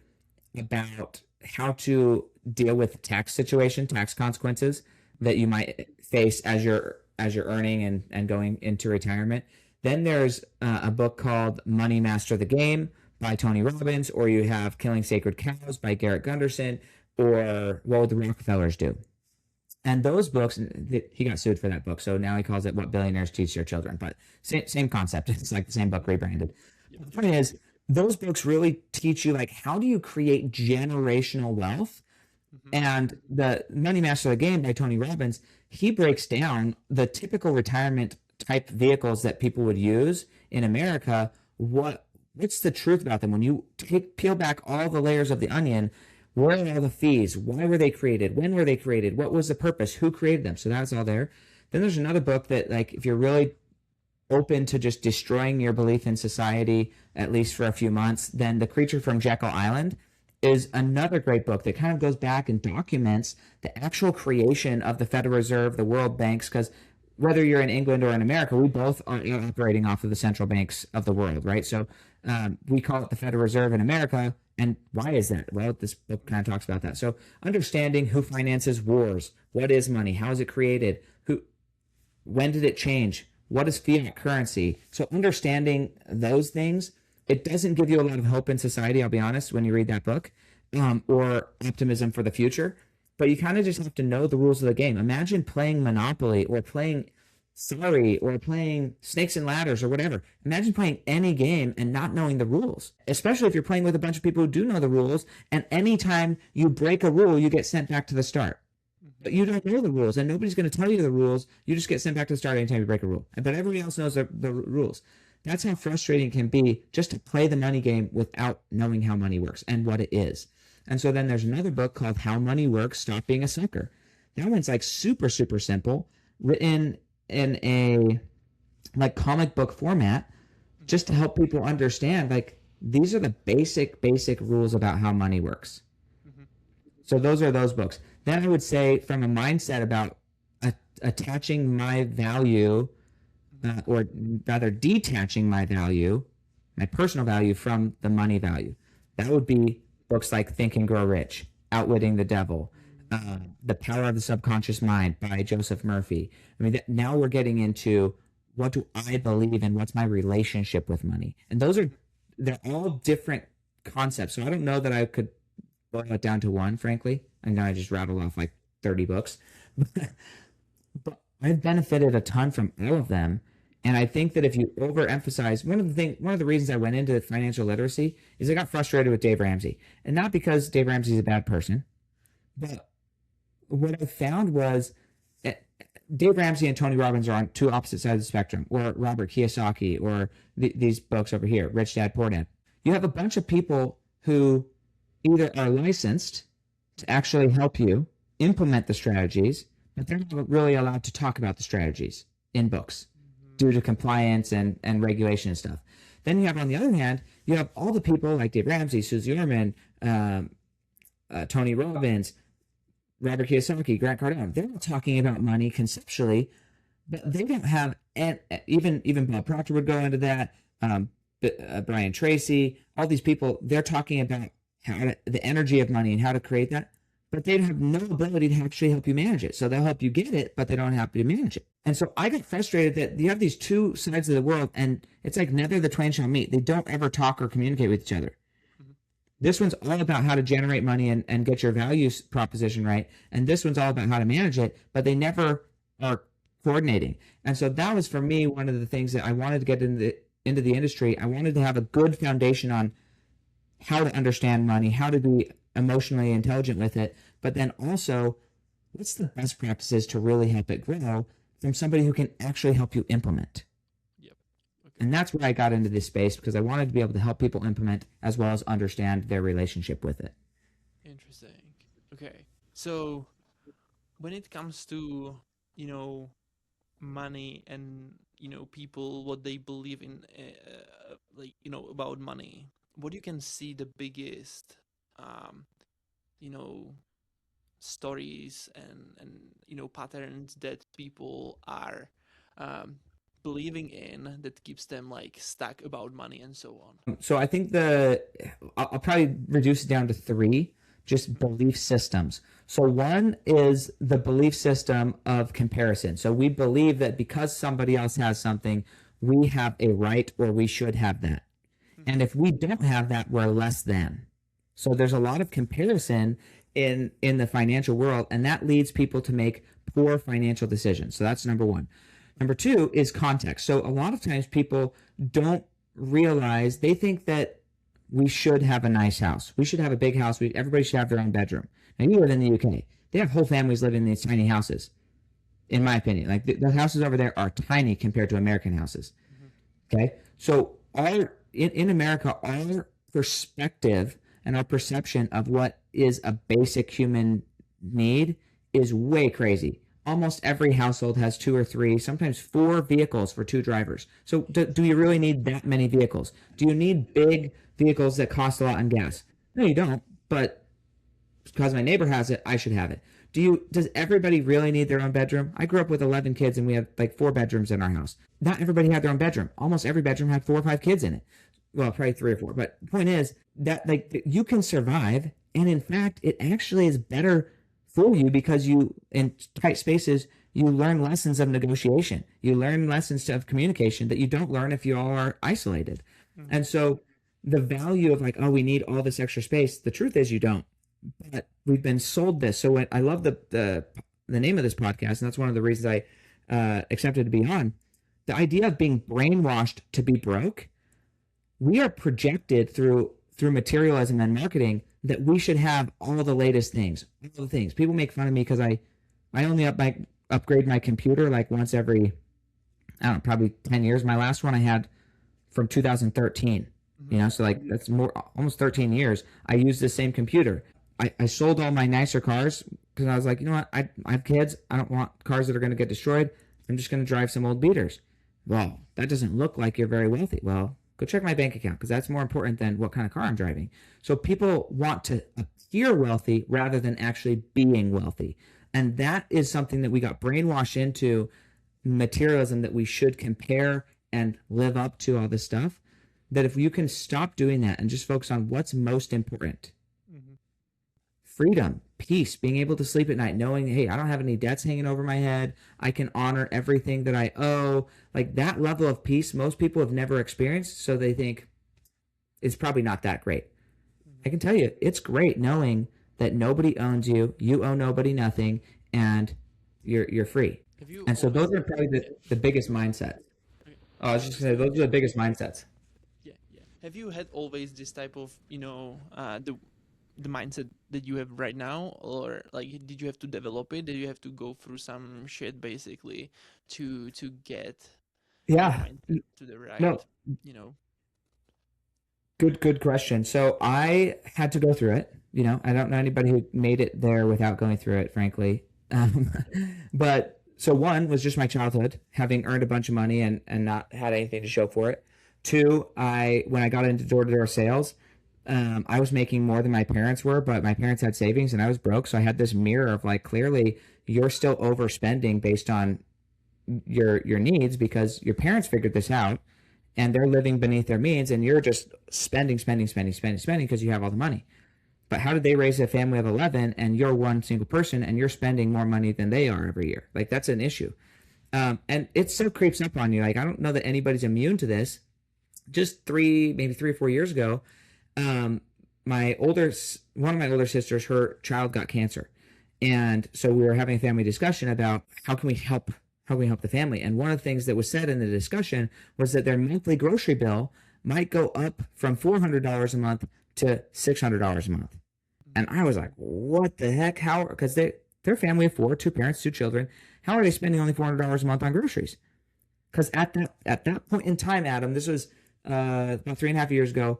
about how to deal with tax situation, tax consequences that you might face as you're earning and going into retirement. Then there's a book called Money Master the Game by Tony Robbins, or you have Killing Sacred Cows by Garrett Gunderson, or What Would the Rockefellers Do? And those books, he got sued for that book, so now he calls it What Billionaires Teach Their Children. But same concept. It's like the same book rebranded. Yep, But the yep. point is, those books really teach you like how do you create generational wealth. Mhm. And the Money Master of the Game by Tony Robbins, he breaks down the typical retirement type vehicles that people would use in America, what's the truth about them? When you peel back all the layers of the onion, where are all the fees? Why were they created? When were they created? What was the purpose? Who created them? So that's all there. Then there's another book that, like, if you're really open to just destroying your belief in society, at least for a few months, then The Creature from Jekyll Island is another great book that kind of goes back and documents the actual creation of the Federal Reserve, the world banks, because whether you're in England or in America, we both are operating off of the central banks of the world, right? So we call it the Federal Reserve in America. And why is that? Well, this book kind of talks about that. So understanding who finances wars, what is money, how is it created, when did it change, what is fiat currency? So understanding those things, it doesn't give you a lot of hope in society, I'll be honest, when you read that book, or optimism for the future. But you kind of just have to know the rules of the game. Imagine playing Monopoly or playing Sorry or playing Snakes and Ladders or whatever. Imagine playing any game and not knowing the rules, especially if you're playing with a bunch of people who do know the rules. And anytime you break a rule, you get sent back to the start. But you don't know the rules, and nobody's going to tell you the rules. You just get sent back to the start anytime you break a rule. But everybody else knows the rules. That's how frustrating it can be just to play the money game without knowing how money works and what it is. And so then there's another book called How Money Works, Stop Being a Sucker. That one's like super, super simple, written in a like comic book format, just to help people understand, like, these are the basic rules about how money works. So those are those books. Then I would say, from a mindset about attaching my value, or rather detaching my value, my personal value, from the money value, that would be books like Think and Grow Rich, Outwitting the Devil, The Power of the Subconscious Mind by Joseph Murphy. I mean, now we're getting into, what do I believe in? What's my relationship with money? And they're all different concepts. So I don't know that I could boil it down to one, frankly. I'm going to just rattle off like 30 books. But I've benefited a ton from all of them. And I think that if you overemphasize, one of the reasons I went into financial literacy is I got frustrated with Dave Ramsey. And not because Dave Ramsey's a bad person, but what I found was Dave Ramsey and Tony Robbins are on two opposite sides of the spectrum, or Robert Kiyosaki, or these books over here, Rich Dad, Poor Dad. You have a bunch of people who either are licensed to actually help you implement the strategies, but they're not really allowed to talk about the strategies in books due to compliance and regulation and stuff. Then you have, on the other hand, you have all the people like Dave Ramsey, Susie Orman, Tony Robbins, Robert Kiyosaki, Grant Cardone. They're all talking about money conceptually, but they don't have, and even Bob Proctor would go into that, Brian Tracy, all these people, they're talking about the energy of money and how to create that, but they have no ability to actually help you manage it. So they'll help you get it, but they don't help you manage it. And so I got frustrated that you have these two sides of the world, and it's like neither the twain shall meet. They don't ever talk or communicate with each other. This one's all about how to generate money and get your value proposition right. And this one's all about how to manage it, but they never are coordinating. And so that was, for me, one of the things that I wanted to get into the industry. I wanted to have a good foundation on how to understand money, how to be emotionally intelligent with it, but then also, what's the best practices to really help it grow from somebody who can actually help you implement. Yep. Okay. And that's where I got into this space, because I wanted to be able to help people implement as well as understand their relationship with it. Interesting. Okay. So when it comes to, money and, people, what they believe in, about money, what you can see the biggest, stories and patterns that people are believing in that keeps them like stuck about money and so on. So I think I'll probably reduce it down to three, just belief systems. So one is the belief system of comparison. So we believe that because somebody else has something, we have a right, or we should have that. And if we don't have that, we're less than. So there's a lot of comparison in the financial world, and that leads people to make poor financial decisions. So that's number one. Number two is context. So a lot of times people don't realize, they think that we should have a nice house. We should have a big house. Everybody should have their own bedroom. Now, you live in the UK. They have whole families living in these tiny houses. in my opinion. Like the houses over there are tiny compared to American houses. Mm-hmm. Okay. So in America, our perspective and our perception of what is a basic human need is way crazy. Almost every household has two or three, sometimes four vehicles for two drivers. So do you really need that many vehicles? Do you need big vehicles that cost a lot on gas? No, you don't. But because my neighbor has it, I should have it. Does everybody really need their own bedroom? I grew up with 11 kids and we had like 4 bedrooms in our house. Not everybody had their own bedroom. Almost every bedroom had 4 or 5 kids in it. Well, probably 3 or 4. But the point is that like you can survive, and in fact, it actually is better for you because you in tight spaces you learn lessons of negotiation. You learn lessons of communication that you don't learn if you all are isolated. Mm-hmm. And so the value of like, oh, we need all this extra space. The truth is you don't. But we've been sold this. So I love the name of this podcast, and that's one of the reasons I accepted to be on. The idea of being brainwashed to be broke. We are projected through materialism and marketing that we should have all the latest things, all the things. People make fun of me because I only upgrade my computer like once every, I don't know, probably 10 years. My last one I had from 2013. Mm-hmm. So like that's almost 13 years. I used the same computer. I sold all my nicer cars because I was like, you know what? I have kids. I don't want cars that are going to get destroyed. I'm just going to drive some old beaters. Well, that doesn't look like you're very wealthy. Well, go check my bank account because that's more important than what kind of car I'm driving. So people want to appear wealthy rather than actually being wealthy. And that is something that we got brainwashed into, materialism, that we should compare and live up to all this stuff. That if you can stop doing that and just focus on what's most important, Mm-hmm. freedom, peace, being able to sleep at night, knowing, hey, I don't have any debts hanging over my head. I can honor everything that I owe. Like that level of peace, most people have never experienced. So they think it's probably not that great. Mm-hmm. I can tell you, it's great knowing that nobody owns you, you owe nobody nothing, and you're free. Have you And so always those are probably the biggest mindsets. okay. Oh, I was just gonna say those are the biggest mindsets. Yeah, yeah. Have you had always this type of, the mindset that you have right now, or like did you have to develop it? Did you have to go through some shit basically to get your Yeah. mindset to the right, No, you know? good question. So I had to go through it. I don't know anybody who made it there without going through it, frankly. Um, but so one was just my childhood, having earned a bunch of money and not had anything to show for it. Two, when I got into door-to-door sales, I was making more than my parents were, but my parents had savings and I was broke. So I had this mirror of like, clearly you're still overspending based on your needs because your parents figured this out and they're living beneath their means and you're just spending because you have all the money. But how did they raise a family of 11 and you're one single person and you're spending more money than they are every year? Like that's an issue. And it still creeps up on you. Like, I don't know that anybody's immune to this. Just maybe 3 or 4 years ago, um, one of my older sisters, her child got cancer. And so we were having a family discussion about how can we help the family. And one of the things that was said in the discussion was that their monthly grocery bill might go up from $400 a month to $600 a month. And I was like, what the heck? How? Because they're a family of 4, 2 parents, 2 children. How are they spending only $400 a month on groceries? Because at that point in time, Adam, this was about 3.5 years ago,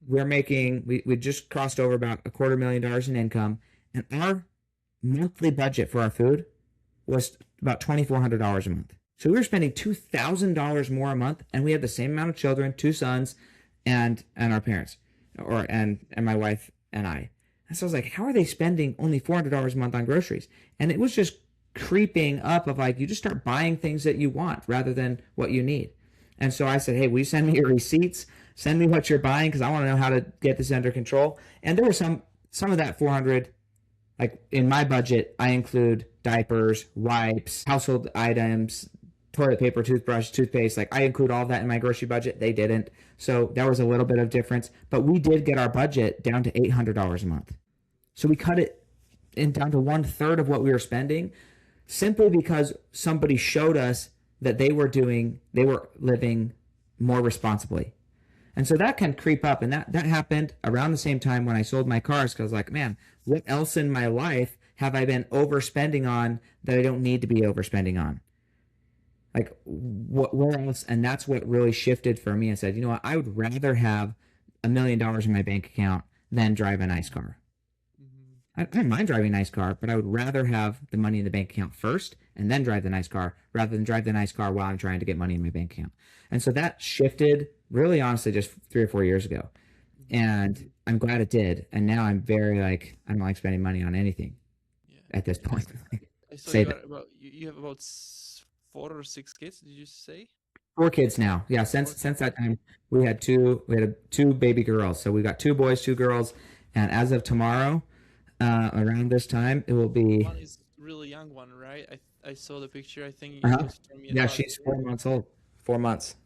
we just crossed over about $250,000 in income, and our monthly budget for our food was about $2,400 a month. So we were spending $2,000 more a month, and we had the same amount of children, 2 sons, and our parents, and my wife and I. And so I was like, how are they spending only $400 a month on groceries? And it was just creeping up of like, you just start buying things that you want rather than what you need. And so I said, hey, will you send me your receipts? Send me what you're buying because I want to know how to get this under control. And there was some of that 400, like in my budget, I include diapers, wipes, household items, toilet paper, toothbrush, toothpaste. Like I include all that in my grocery budget. They didn't. So there was a little bit of difference. But we did get our budget down to $800 a month. So we cut it down to 1/3 of what we were spending simply because somebody showed us that they were living more responsibly. And so that can creep up. And that happened around the same time when I sold my cars because I was like, man, what else in my life have I been overspending on that I don't need to be overspending on? Like what where else? And that's what really shifted for me and said, you know what, I would rather have $1 million in my bank account than drive a nice car. Hmm. I don't mind driving a nice car, but I would rather have the money in the bank account first and then drive the nice car rather than drive the nice car while I'm trying to get money in my bank account. And so that shifted really honestly just 3 or 4 years ago. Hmm. And I'm glad it did. And now I'm very like, I don't like spending money on anything Yeah. at this Yeah. point. I saw you Save it. got about you have about 4 or 6 kids. Did you say? 4 kids now. Yeah, Four since kids. that time we had two baby girls. So we got 2 boys, 2 girls, and as of tomorrow, around this time, it will be. One is really young one, right? I saw the picture. I think it Uh-huh. was from Yeah, last she's year. 4 months old. 4 months.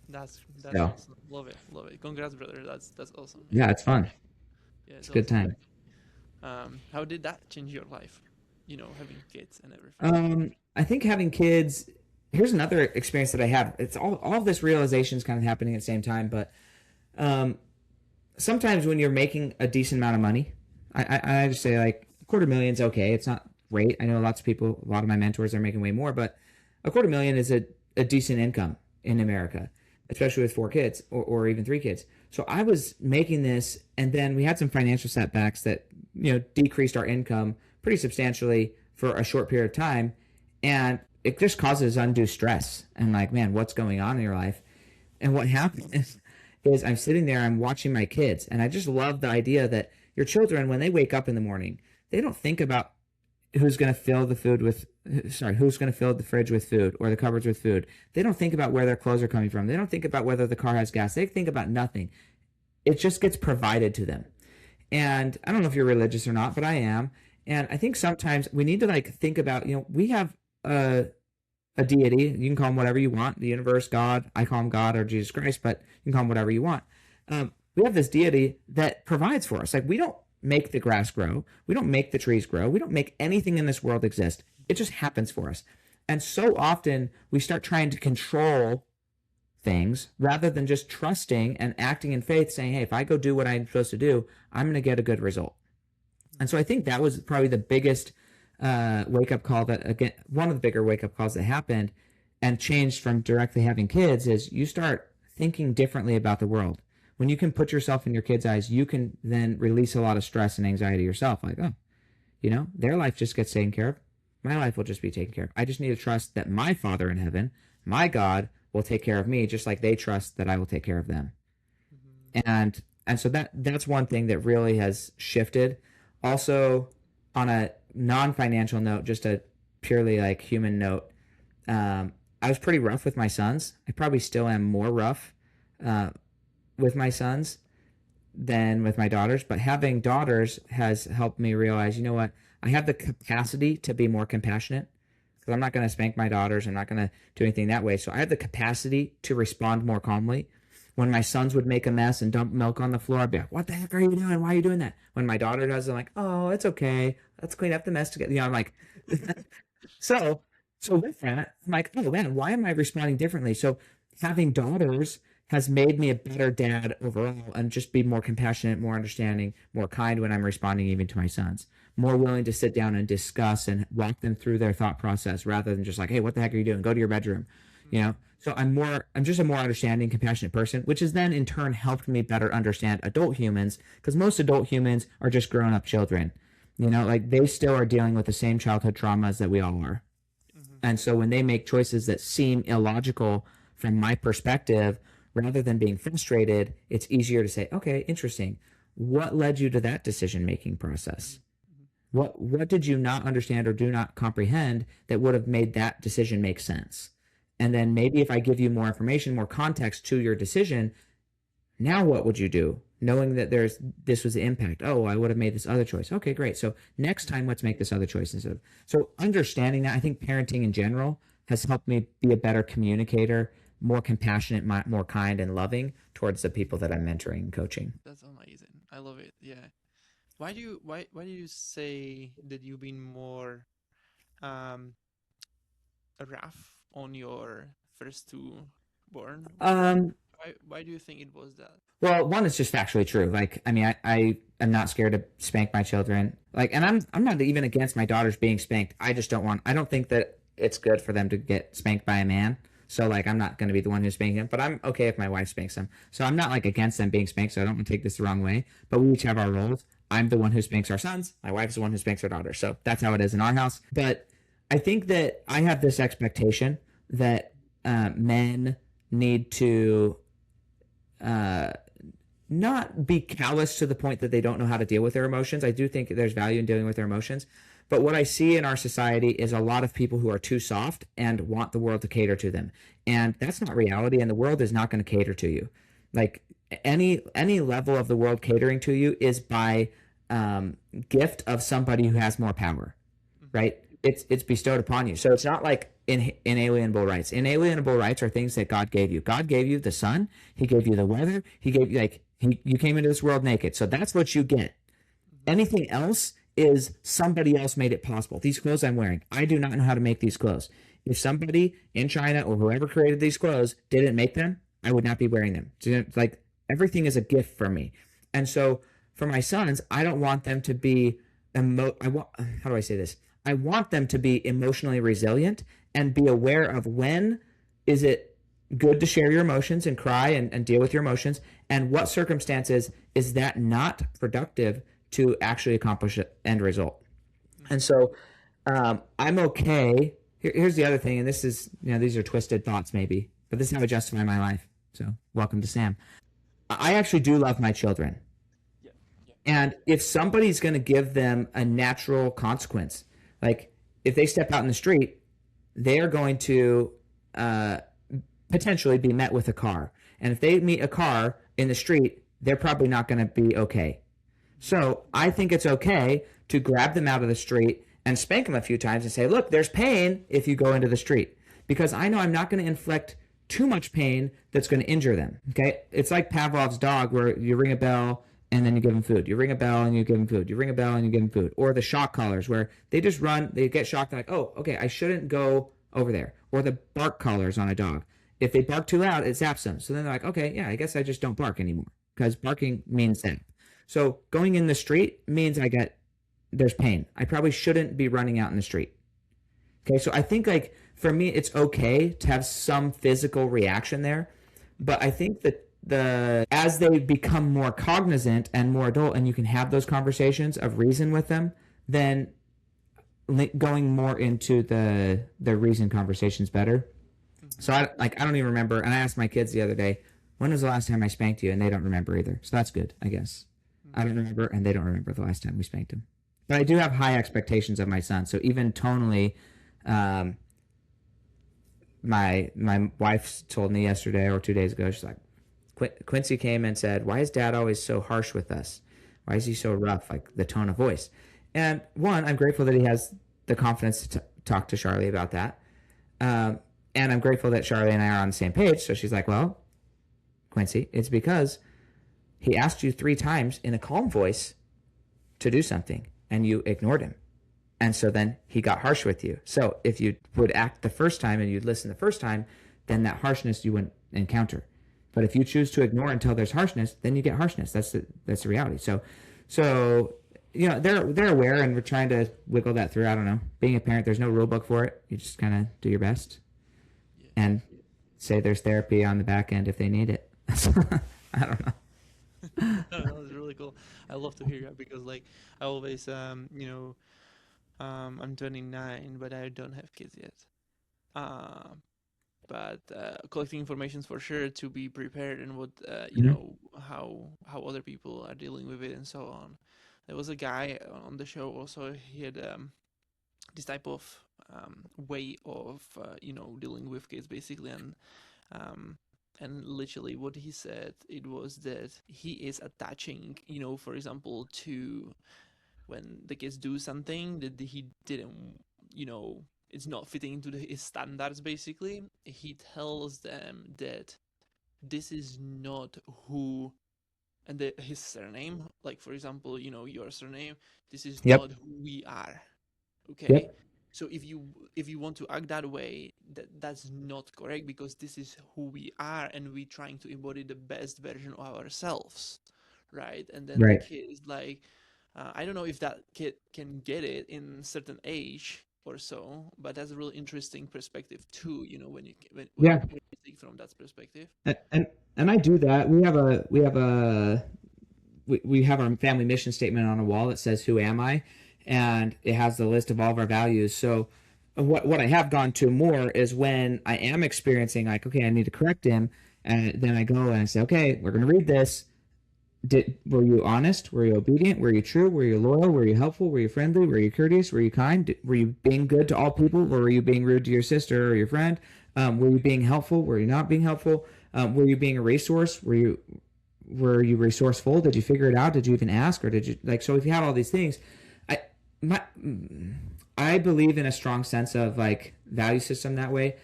That's So awesome. Love it. Love it. Congrats, brother. That's awesome. Yeah. yeah, it's fun. Yeah, It's it's a good awesome. time. How did that change your life? Having kids and everything. I think having kids. Here's another experience that I had. It's all of this realization is kind of happening at the same time, but um, sometimes when you're making a decent amount of money, I just say like a quarter million's okay. It's not great. I know lots of people, a lot of my mentors are making way more, but a quarter million is a decent income in America, especially with 4 kids or even 3 kids. So I was making this, and then we had some financial setbacks that decreased our income pretty substantially for a short period of time, and it just causes undue stress and like, man, what's going on in your life? And what happened is I'm sitting there, I'm watching my kids, and I just love the idea that your children, when they wake up in the morning, they don't think about who's going to fill the food with, sorry, who's going to fill the fridge with food or the cupboards with food. They don't think about where their clothes are coming from. They don't think about whether the car has gas. They think about nothing. It just gets provided to them. And I don't know if you're religious or not, but I am. And I think sometimes we need to like think about, we have a deity. You can call him whatever you want, the universe, God. I call him God or Jesus Christ, but you can call him whatever you want. We have this deity that provides for us. Like we don't make the grass grow, we don't make the trees grow, we don't make anything in this world exist. It just happens for us. And so often we start trying to control things rather than just trusting and acting in faith, saying, "Hey, if I go do what I'm supposed to do, I'm going to get a good result." And so I think that was probably the biggest wake up call that, again, one of the bigger wake up calls that happened and changed from directly having kids is you start thinking differently about the world. When you can put yourself in your kids' eyes, you can then release a lot of stress and anxiety yourself. Like, oh, their life just gets taken care of. My life will just be taken care of. I just need to trust that my Father in heaven, my God, will take care of me, just like they trust that I will take care of them. Hmm. And so that's one thing that really has shifted. Also, on a non-financial note, just a purely like human note, I was pretty rough with my sons. I probably still am more rough uh, with my sons than with my daughters, but having daughters has helped me realize, you know what, I have the capacity to be more compassionate because I'm not going to spank my daughters. I'm not going to do anything that way. So I have the capacity to respond more calmly. When my sons would make a mess and dump milk on the floor, I'd be like, "What the heck are you doing? Why are you doing that?" When my daughter does, I'm like, "Oh, it's okay. Let's clean up the mess together." I'm like, so, so with that, I'm like, "Oh man, why am I responding differently?" So having daughters has made me a better dad overall and just be more compassionate, more understanding, more kind when I'm responding even to my sons. More willing to sit down and discuss and walk them through their thought process rather than just like, "Hey, what the heck are you doing? Go to your bedroom." You know? So I'm just a more understanding, compassionate person, which has then in turn helped me better understand adult humans because most adult humans are just grown up children. Like they still are dealing with the same childhood traumas that we all are. Hmm. And so when they make choices that seem illogical from my perspective, rather than being frustrated, it's easier to say, okay, interesting. What led you to that decision making process? Hmm. What did you not understand or do not comprehend that would have made that decision make sense? And then maybe if I give you more information, more context to your decision, now what would you do? Knowing that this was the impact. Oh, I would have made this other choice. Okay, great. So next time, let's make this other choice instead of. So understanding that, I think parenting in general has helped me be a better communicator, more compassionate, more kind and loving towards the people that I'm mentoring and coaching. That's amazing. I love it. Yeah. Why do you say that you've been more um rough on your first two born? Um, why do you think it was that? Well, one is just factually true. Like, I mean, I am not scared to spank my children. Like, and I'm not even against my daughters being spanked. I just don't want. I don't think that it's good for them to get spanked by a man. So like, I'm not going to be the one who's spanking them. But I'm okay if my wife spanks them. So I'm not like against them being spanked. So I don't want to take this the wrong way. But we each have our roles. I'm the one who spanks our sons. My wife's the one who spanks our daughters. So that's how it is in our house. But I think that I have this expectation that men need to uh, not be callous to the point that they don't know how to deal with their emotions. I do think there's value in dealing with their emotions. But what I see in our society is a lot of people who are too soft and want the world to cater to them. And that's not reality, and the world is not going to cater to you. Like any level of the world catering to you is by gift of somebody who has more power, Mm-hmm. right? It's bestowed upon you. So it's not like inalienable rights. Inalienable rights are things that God gave you. God gave you the sun. He gave you the weather. He gave you you came into this world naked. So that's what you get. Mm-hmm. Anything else is somebody else made it possible. These clothes I'm wearing, I do not know how to make these clothes. If somebody in China or whoever created these clothes didn't make them, I would not be wearing them. So, like everything is a gift for me. And so for my sons, I don't want them to be how do I say this? I want them to be emotionally resilient and be aware of when is it good to share your emotions and cry and deal with your emotions, and what circumstances is that not productive to actually accomplish an end result. And Mm-hmm. so I'm okay. Here's the other thing, and this is, these are twisted thoughts maybe, but this is how I justify my life. So welcome to Sam. I actually do love my children. Yeah. Yeah. And if somebody's going to give them a natural consequence, like if they step out in the street, they are going to uh, potentially be met with a car. And if they meet a car in the street, they're probably not going to be okay. Mm-hmm. So I think it's okay to grab them out of the street and spank them a few times and say, look, there's pain if you go into the street. Because I know I'm not going to inflict too much pain that's going to injure them. Okay. It's like Pavlov's dog where you ring a bell and then you give them food. You ring a bell and you give them food. You ring a bell and you give them food. Or the shock collars where they just run, they get shocked. They're like, oh, okay, I shouldn't go over there. Or the bark collars on a dog. If they bark too loud, it zaps them. So then they're like, okay, yeah, I guess I just don't bark anymore because barking means zap. So going in the street means there's pain. I probably shouldn't be running out in the street. Okay, so I think like for me, it's okay to have some physical reaction there, but I think that the as they become more cognizant and more adult, and you can have those conversations of reason with them, then going more into the reason conversations better. Mm-hmm. So I don't even remember, and I asked my kids the other day, when was the last time I spanked you, and they don't remember either. So that's good, I guess. I Mm-hmm. don't remember, and they don't remember the last time we spanked them. But I do have high expectations of my son. So even tonally, um, my wife told me yesterday or 2 days ago, she's like, Quincy came and said, "Why is Dad always so harsh with us? Why is he so rough? Like the tone of voice." And one, I'm grateful that he has the confidence to talk to Charlie about that. Um, and I'm grateful that Charlie and I are on the same page. So she's like, "Well, Quincy, it's because he asked you 3 times in a calm voice to do something, and you ignored him. And so then he got harsh with you. So if you would act the first time and you'd listen the first time, then that harshness you wouldn't encounter. But if you choose to ignore until there's harshness, then you get harshness. That's the reality. So they're aware, and we're trying to wiggle that through. I don't know. Being a parent, there's no rule book for it. You just kind of do your best Yeah. and say there's therapy on the back end if they need it. I don't know. That was really cool. I love to hear that because like I always I'm 29 but I don't have kids yet. Um but collecting information for sure to be prepared and what Mm-hmm. how other people are dealing with it and so on. There was a guy on the show also. He had this type of way of dealing with kids basically, um, and literally what he said it was that he is attaching, for example, to when the kids do something that he didn't, it's not fitting into his standards. Basically, he tells them that this is not who, and his surname, like for example, your surname, this is Yep. not who we are. Okay, Yep. so if you want to act that way, that's not correct, because this is who we are and we trying to embody the best version of ourselves, right? And then the Right. kid is like, I don't know if that kid can get it in certain age or so, but that's a really interesting perspective too, when you Yeah. when you think from that perspective. And I do that. We have our family mission statement on a wall that says "Who am I," and it has the list of all of our values. So what I have gone to more is when I am experiencing like, okay, I need to correct him, and then I go and I say, okay, we're gonna read this. Were you honest? Were you obedient? Were you true? Were you loyal? Were you helpful? Were you friendly? Were you courteous? Were you kind? Were you being good to all people, or were you being rude to your sister or your friend? Were you being helpful? Were you not being helpful? Were you being a resource? Were you resourceful? Did you figure it out? Did you even ask, or did you like? So if you have all these things, I my I believe in a strong sense of like value system that way.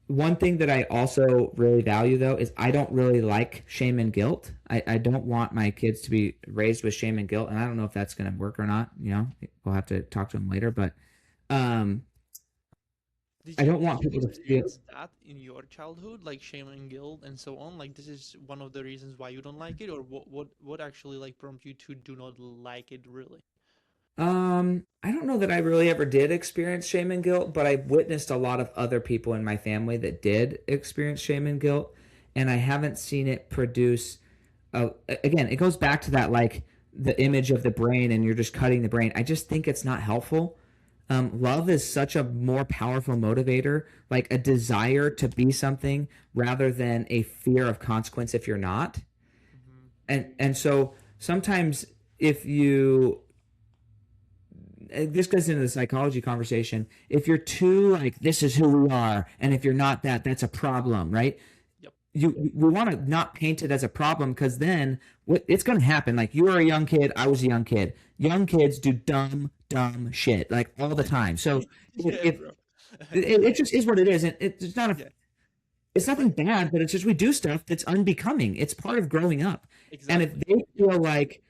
One thing that I also really value though is I don't really like shame and guilt. I don't want my kids to be raised with shame and guilt, and I don't know if that's going to work or not. We'll have to talk to them later, but um, Did I you don't did want you people to feel. experience that in your childhood, like shame and guilt and so on? Like this is one of the reasons why you don't like it, or what actually like prompt you to do not like it really? I don't know that I really ever did experience shame and guilt, but I witnessed a lot of other people in my family that did experience shame and guilt, and I haven't seen it produce. Again, it goes back to that like the image of the brain, and you're just cutting the brain. I just think it's not helpful. Love is such a more powerful motivator, like a desire to be something rather than a fear of consequence if you're not. Hmm. And so sometimes if you this goes into the psychology conversation. If you're too like this is who we are, and if you're not that, that's a problem, right? Yep. We want to not paint it as a problem because then what it's going to happen. Like you were a young kid, I was a young kid. Young kids do dumb shit like all the time. So Yeah, if bro. it just is what it is, and it's not a Yeah, it's nothing but bad, but it's just we do stuff that's unbecoming. It's part of growing up, and if exactly. they Yep. feel like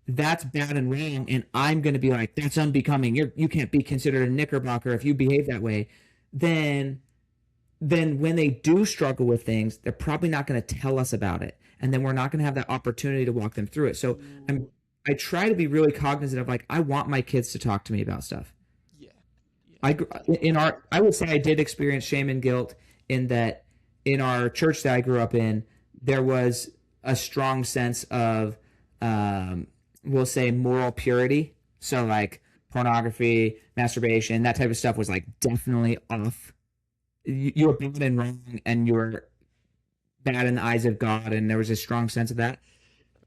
that's bad and wrong, and I'm going to be like that's unbecoming. You can't be considered a knickerbocker if you behave that way. Then when they do struggle with things, they're probably not going to tell us about it, and then we're not going to have that opportunity to walk them through it. So I'm Ooh, I try to be really cognizant of like I want my kids to talk to me about stuff. yeah, yeah. I That's really in our important. I would say I did experience shame and guilt in that in our church that I grew up in, there was a strong sense of um, we'll say moral purity. So like pornography, masturbation, that type of stuff was like definitely off. You were bad and wrong, and you were bad in the eyes of God, and there was a strong sense of that.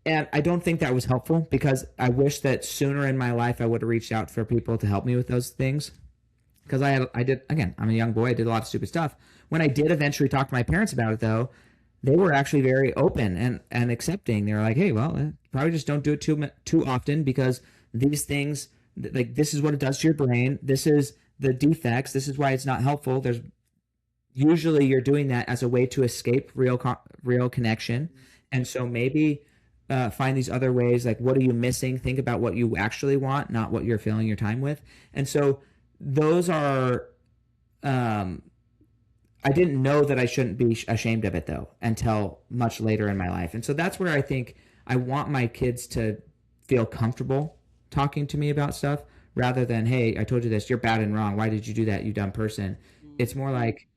And I don't think that was helpful because I wish that sooner in my life I would have reached out for people to help me with those things because I did again. I'm a young boy. I did a lot of stupid stuff. When I did eventually talk to my parents about it, though, they were actually very open and accepting. They were like, "Hey, well, probably just don't do it too often because these things, like this, is what it does to your brain. This is the defects. This is why it's not helpful. There's usually you're doing that as a way to escape real connection, Mhm. and so maybe." Find these other ways like what are you missing, think about what you actually want, not what you're filling your time with. And so those are um, I didn't know that I shouldn't be ashamed of it though until much later in my life. And so that's where I think I want my kids to feel comfortable talking to me about stuff rather than, hey, I told you this, you're bad and wrong. Why did you do that, you dumb person? It's Ooh, more like,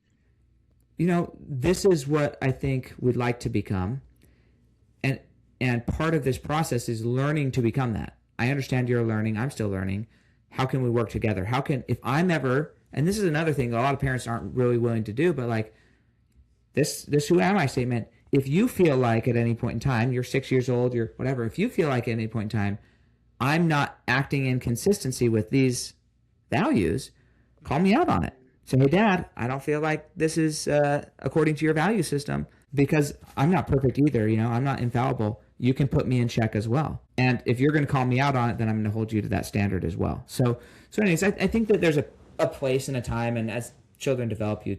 this is what I think we'd like to become. And part of this process is learning to become that. I understand you're learning, I'm still learning. How can we work together? How can if I'm ever and this is another thing a lot of parents aren't really willing to do, but like this who am I statement, if you feel like at any point in time, you're 6 years old, you're whatever, if you feel like at any point in time, I'm not acting in consistency with these values, call mhm. me out on it. Say, hey, Dad, I don't feel like this is according to your value system because I'm not perfect either. I'm not infallible. You can put me in check as well. And if you're going to call me out on it, then I'm going to hold you to that standard as well. Anyways, I think that there's a place and a time, and as children develop, you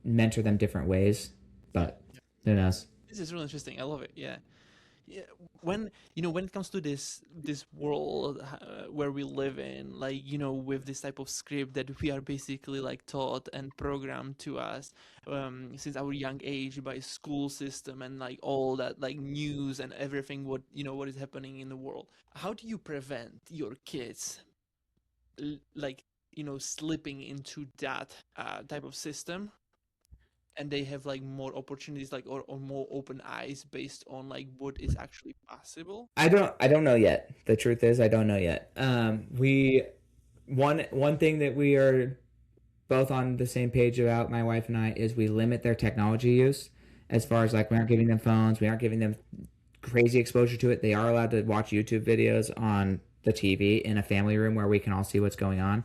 mentor them different ways. Yeah, But who knows? this is really interesting. I love it. Yeah. Yeah, when when it comes to this world where we live in, like with this type of script that we are basically like taught and programmed to us since our young age by school system and like all that like news and everything what what is happening in the world. How do you prevent your kids like slipping into that type of system, and they have like more opportunities like or more open eyes based on like what is actually possible? I don't know yet. The truth is I don't know yet. We one thing that we are both on the same page about, my wife and I, is we limit their technology use. As far as like, we aren't giving them phones, we aren't giving them crazy exposure to it. They are allowed to watch YouTube videos on the TV in a family room where we can all see what's going on.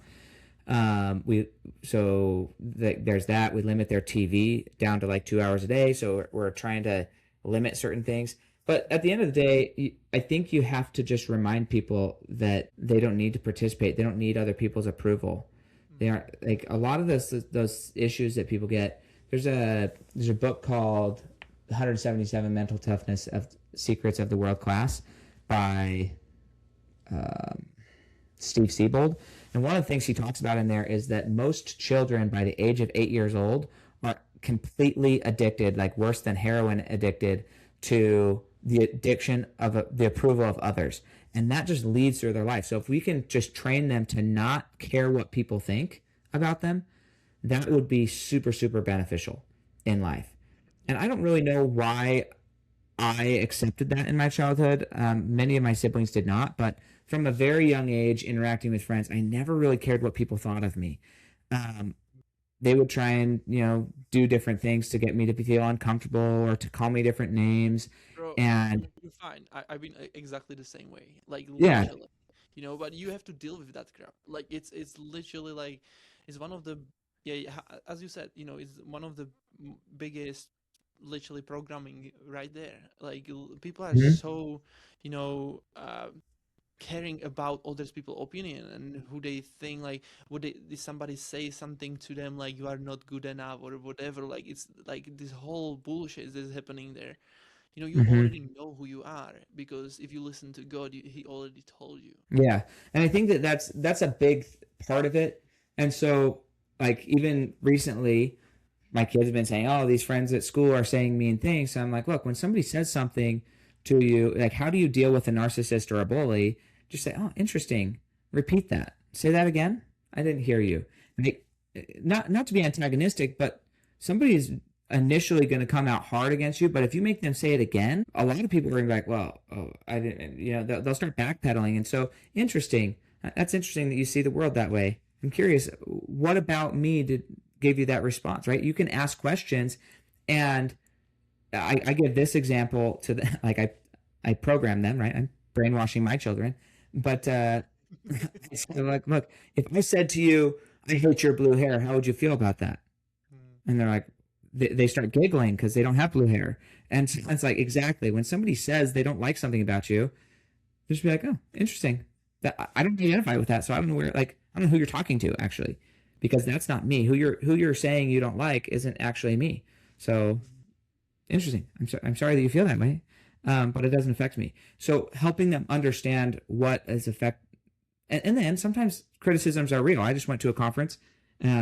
We so there's that. We limit their TV down to like 2 hours a day. So we're trying to limit certain things. But at the end of the day, I think you have to just remind people that they don't need to participate. They don't need other people's approval. They Mm-hmm. are like a lot of those issues that people get. There's a book called 177 Mental Toughness of Secrets of the World Class by um, Steve Siebold. And one of the things he talks about in there is that most children by the age of 8 years old are completely addicted, like worse than heroin addicted, to the addiction of the approval of others. And that just leads through their life. So if we can just train them to not care what people think about them, that would be super, super beneficial in life. And I don't really know why I accepted that in my childhood. Many of my siblings did not, but from a very young age, interacting with friends, I never really cared what people thought of me. Um, they would try and do different things to get me to feel uncomfortable or to call me different names, Bro, and you're fine. I've been exactly the same way, like yeah. literally, but you have to deal with that crap. Like it's literally like it's one of the yeah, as you said, it's one of the biggest literally programming right there. Like people are Mhm. so you know uh, caring about others people opinion and who they think like would they did somebody say something to them like you are not good enough or whatever, like it's like this whole bullshit that is happening there. You Mhm. already know who you are because if you listen to God, He already told you. Yeah, and I think that that's a big part of it. And so, like, even recently, my kids have been saying, "Oh, these friends at school are saying mean things." So I'm like, "Look, when somebody says something to you, like, how do you deal with a narcissist or a bully? Just say, "Oh, interesting. Repeat that. Say that again. I didn't hear you." Like, not to be antagonistic, but somebody's initially going to come out hard against you. But if you make them say it again, a lot of people are going to be like, "Well, oh, I didn't." They'll start backpedaling. And so, interesting. That's interesting that you see the world that way. I'm curious, what about me did gave you that response, right? You can ask questions, and I give this example to the like I program them, right? I'm brainwashing my children, but like, look, if I said to you, "I hate your blue hair," how would you feel about that? Mm, And they're like, they start giggling because they don't have blue hair, and so it's like, exactly, when somebody says they don't like something about you, just be like, "Oh, interesting." That I don't identify with that, so I don't know where. Like, I don't know who you're talking to actually, because that's not me. Who you're saying you don't like isn't actually me. So mm, interesting. I'm sorry that you feel that way, but it doesn't affect me. So helping them understand what is affect, and then sometimes criticisms are real. I just went to a conference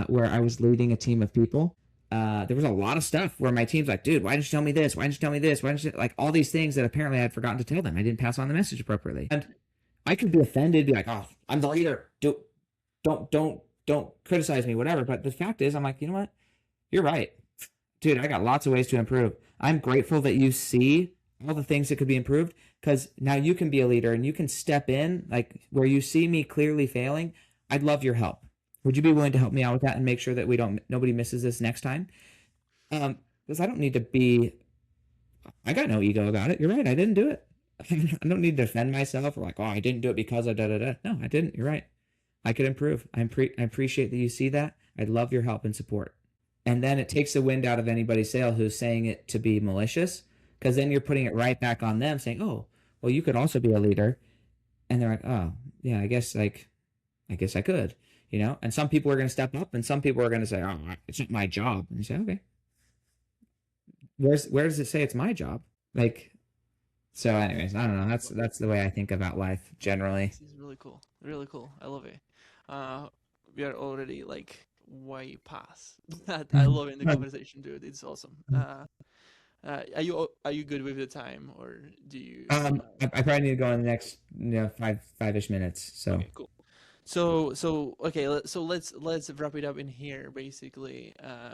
where I was leading a team of people. There was a lot of stuff where my team's like, "Dude, why didn't you tell me this? Why didn't you tell me this? Why didn't you like all these things that apparently I had forgotten to tell them? I didn't pass on the message appropriately." And I could be offended, be like, "Oh, I'm the leader. Don't criticize me, whatever." But the fact is, I'm like, you know what? You're right, dude. I got lots of ways to improve. I'm grateful that you see all the things that could be improved, because now you can be a leader and you can step in, like where you see me clearly failing. I'd love your help. Would you be willing to help me out with that and make sure that we don't nobody misses this next time? Because I don't need to be. I got no ego about it. You're right. I didn't do it. I don't need to defend myself or like, oh, I didn't do it because of da da da. No, I didn't. You're right. I could improve. I appreciate that you see that. I'd love your help and support. And then it takes the wind out of anybody's sail who's saying it to be malicious, because then you're putting it right back on them, saying, "Oh, well, you could also be a leader," and they're like, "Oh, yeah, I guess I could." And some people are going to step up, and some people are going to say, "Oh, it's not my job." And you say, "Okay, where does it say it's my job?" Like, So, anyways, I don't know. That's the way I think about life generally. This is really cool. Really cool. I love it. Uh, we are already like way past that. I love in the conversation, dude. It's awesome. Are you good with the time, or do you? I probably need to go in the next, five-ish minutes. So, Okay, cool. So okay, so let's wrap it up in here basically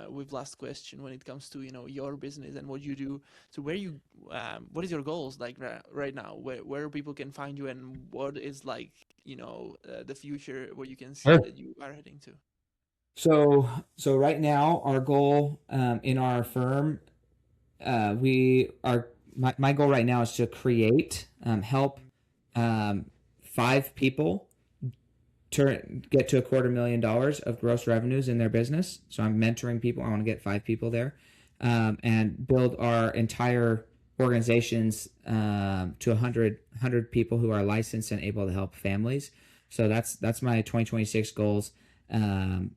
with last question when it comes to your business and what you do. So what is your goals like right now? Where people can find you and what is like the future where you can see sure. that you are heading to? So right now, our goal in our firm, we are my goal right now is to create, help um, 5 people get to $250,000 of gross revenues in their business. So I'm mentoring people. I want to get 5 people there, and build our entire organizations to 100 people who are licensed and able to help families. So that's my 2026 goals, um,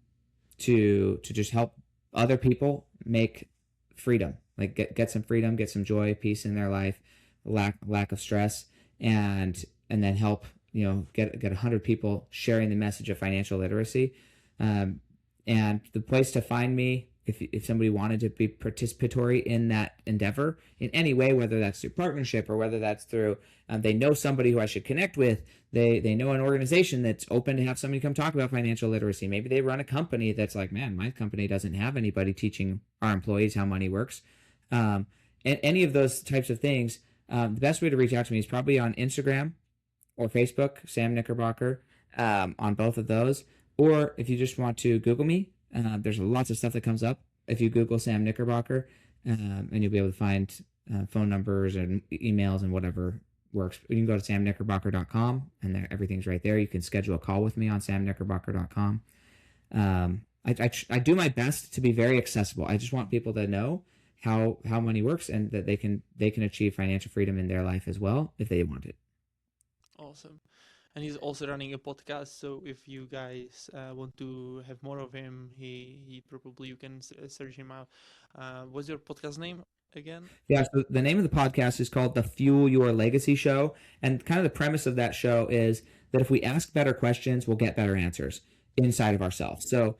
to just help other people make freedom, like get some freedom, get some joy, peace in their life, lack of stress, and then help get 100 people sharing the message of financial literacy. Um, and the place to find me, if somebody wanted to be participatory in that endeavor in any way, whether that's through partnership or whether that's through they know somebody who I should connect with, they know an organization that's open to have somebody come talk about financial literacy. Maybe they run a company that's like, man, my company doesn't have anybody teaching our employees how money works. And any of those types of things, the best way to reach out to me is probably on Instagram or Facebook, Sam Knickerbocker, on both of those. Or if you just want to Google me, there's lots of stuff that comes up if you Google Sam Knickerbocker, and you'll be able to find phone numbers and emails and whatever works. You can go to samknickerbocker.com, and everything's right there. You can schedule a call with me on samknickerbocker.com. I do my best to be very accessible. I just want people to know how money works and that they can achieve financial freedom in their life as well if they want it. Awesome. And he's also running a podcast. So if you guys want to have more of him, he probably you can search him out. What's your podcast name again? Yeah, so the name of the podcast is called The Fuel Your Legacy Show. And kind of the premise of that show is that if we ask better questions, we'll get better answers inside of ourselves. So,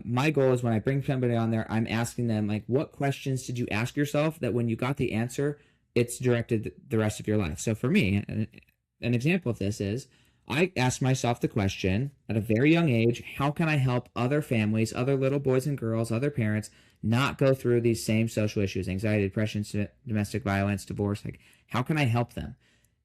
my goal is when I bring somebody on there, I'm asking them, like, what questions did you ask yourself that when you got the answer, it's directed the rest of your life? So, for me, an example of this is I asked myself the question at a very young age, how can I help other families, other little boys and girls, other parents not go through these same social issues, anxiety, depression, domestic violence, divorce? Like, how can I help them?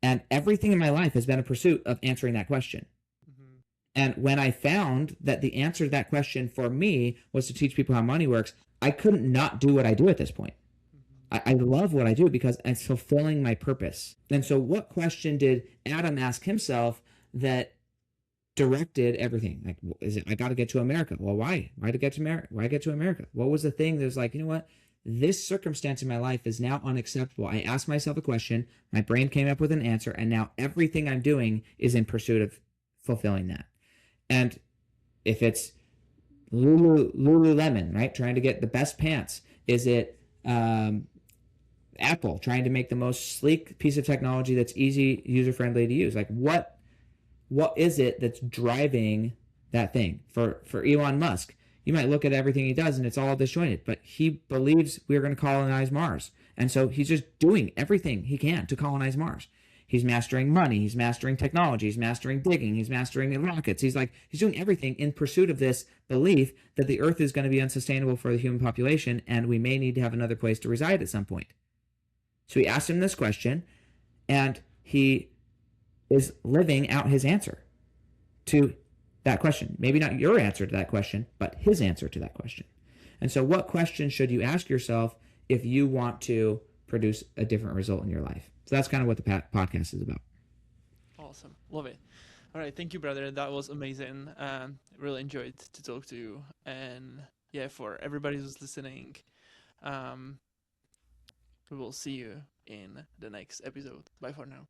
And everything in my life has been a pursuit of answering that question. Hmm. And when I found that the answer to that question for me was to teach people how money works, I couldn't not do what I do at this point. Hmm. I love what I do because it's fulfilling my purpose. And so, what question did Adam ask himself that directed everything? Like, is it I got to get to America? Well, why? Why to get to America? Why get to America? What was the thing that was like, you know what? This circumstance in my life is now unacceptable. I asked myself a question, my brain came up with an answer, and now everything I'm doing is in pursuit of fulfilling that. And if it's Lululemon, right? Trying to get the best pants. Is it Apple trying to make the most sleek piece of technology that's easy, user friendly to use? Like, what is it that's driving that thing? For Elon Musk, you might look at everything he does and it's all disjointed, but he believes we're going to colonize Mars, and so he's just doing everything he can to colonize Mars. He's mastering money, he's mastering technology, he's mastering digging, he's mastering rockets. He's doing everything in pursuit of this belief that the Earth is going to be unsustainable for the human population, and we may need to have another place to reside at some point. So he asked him this question, and he is living out his answer to that question. Maybe not your answer to that question, but his answer to that question. And so, what question should you ask yourself if you want to produce a different result in your life? So, that's kind of what the podcast is about. Awesome. Love it. All right. Thank you, brother. That was amazing. Really enjoyed to talk to you. And yeah, for everybody who's listening, um, we will see you in the next episode. Bye for now.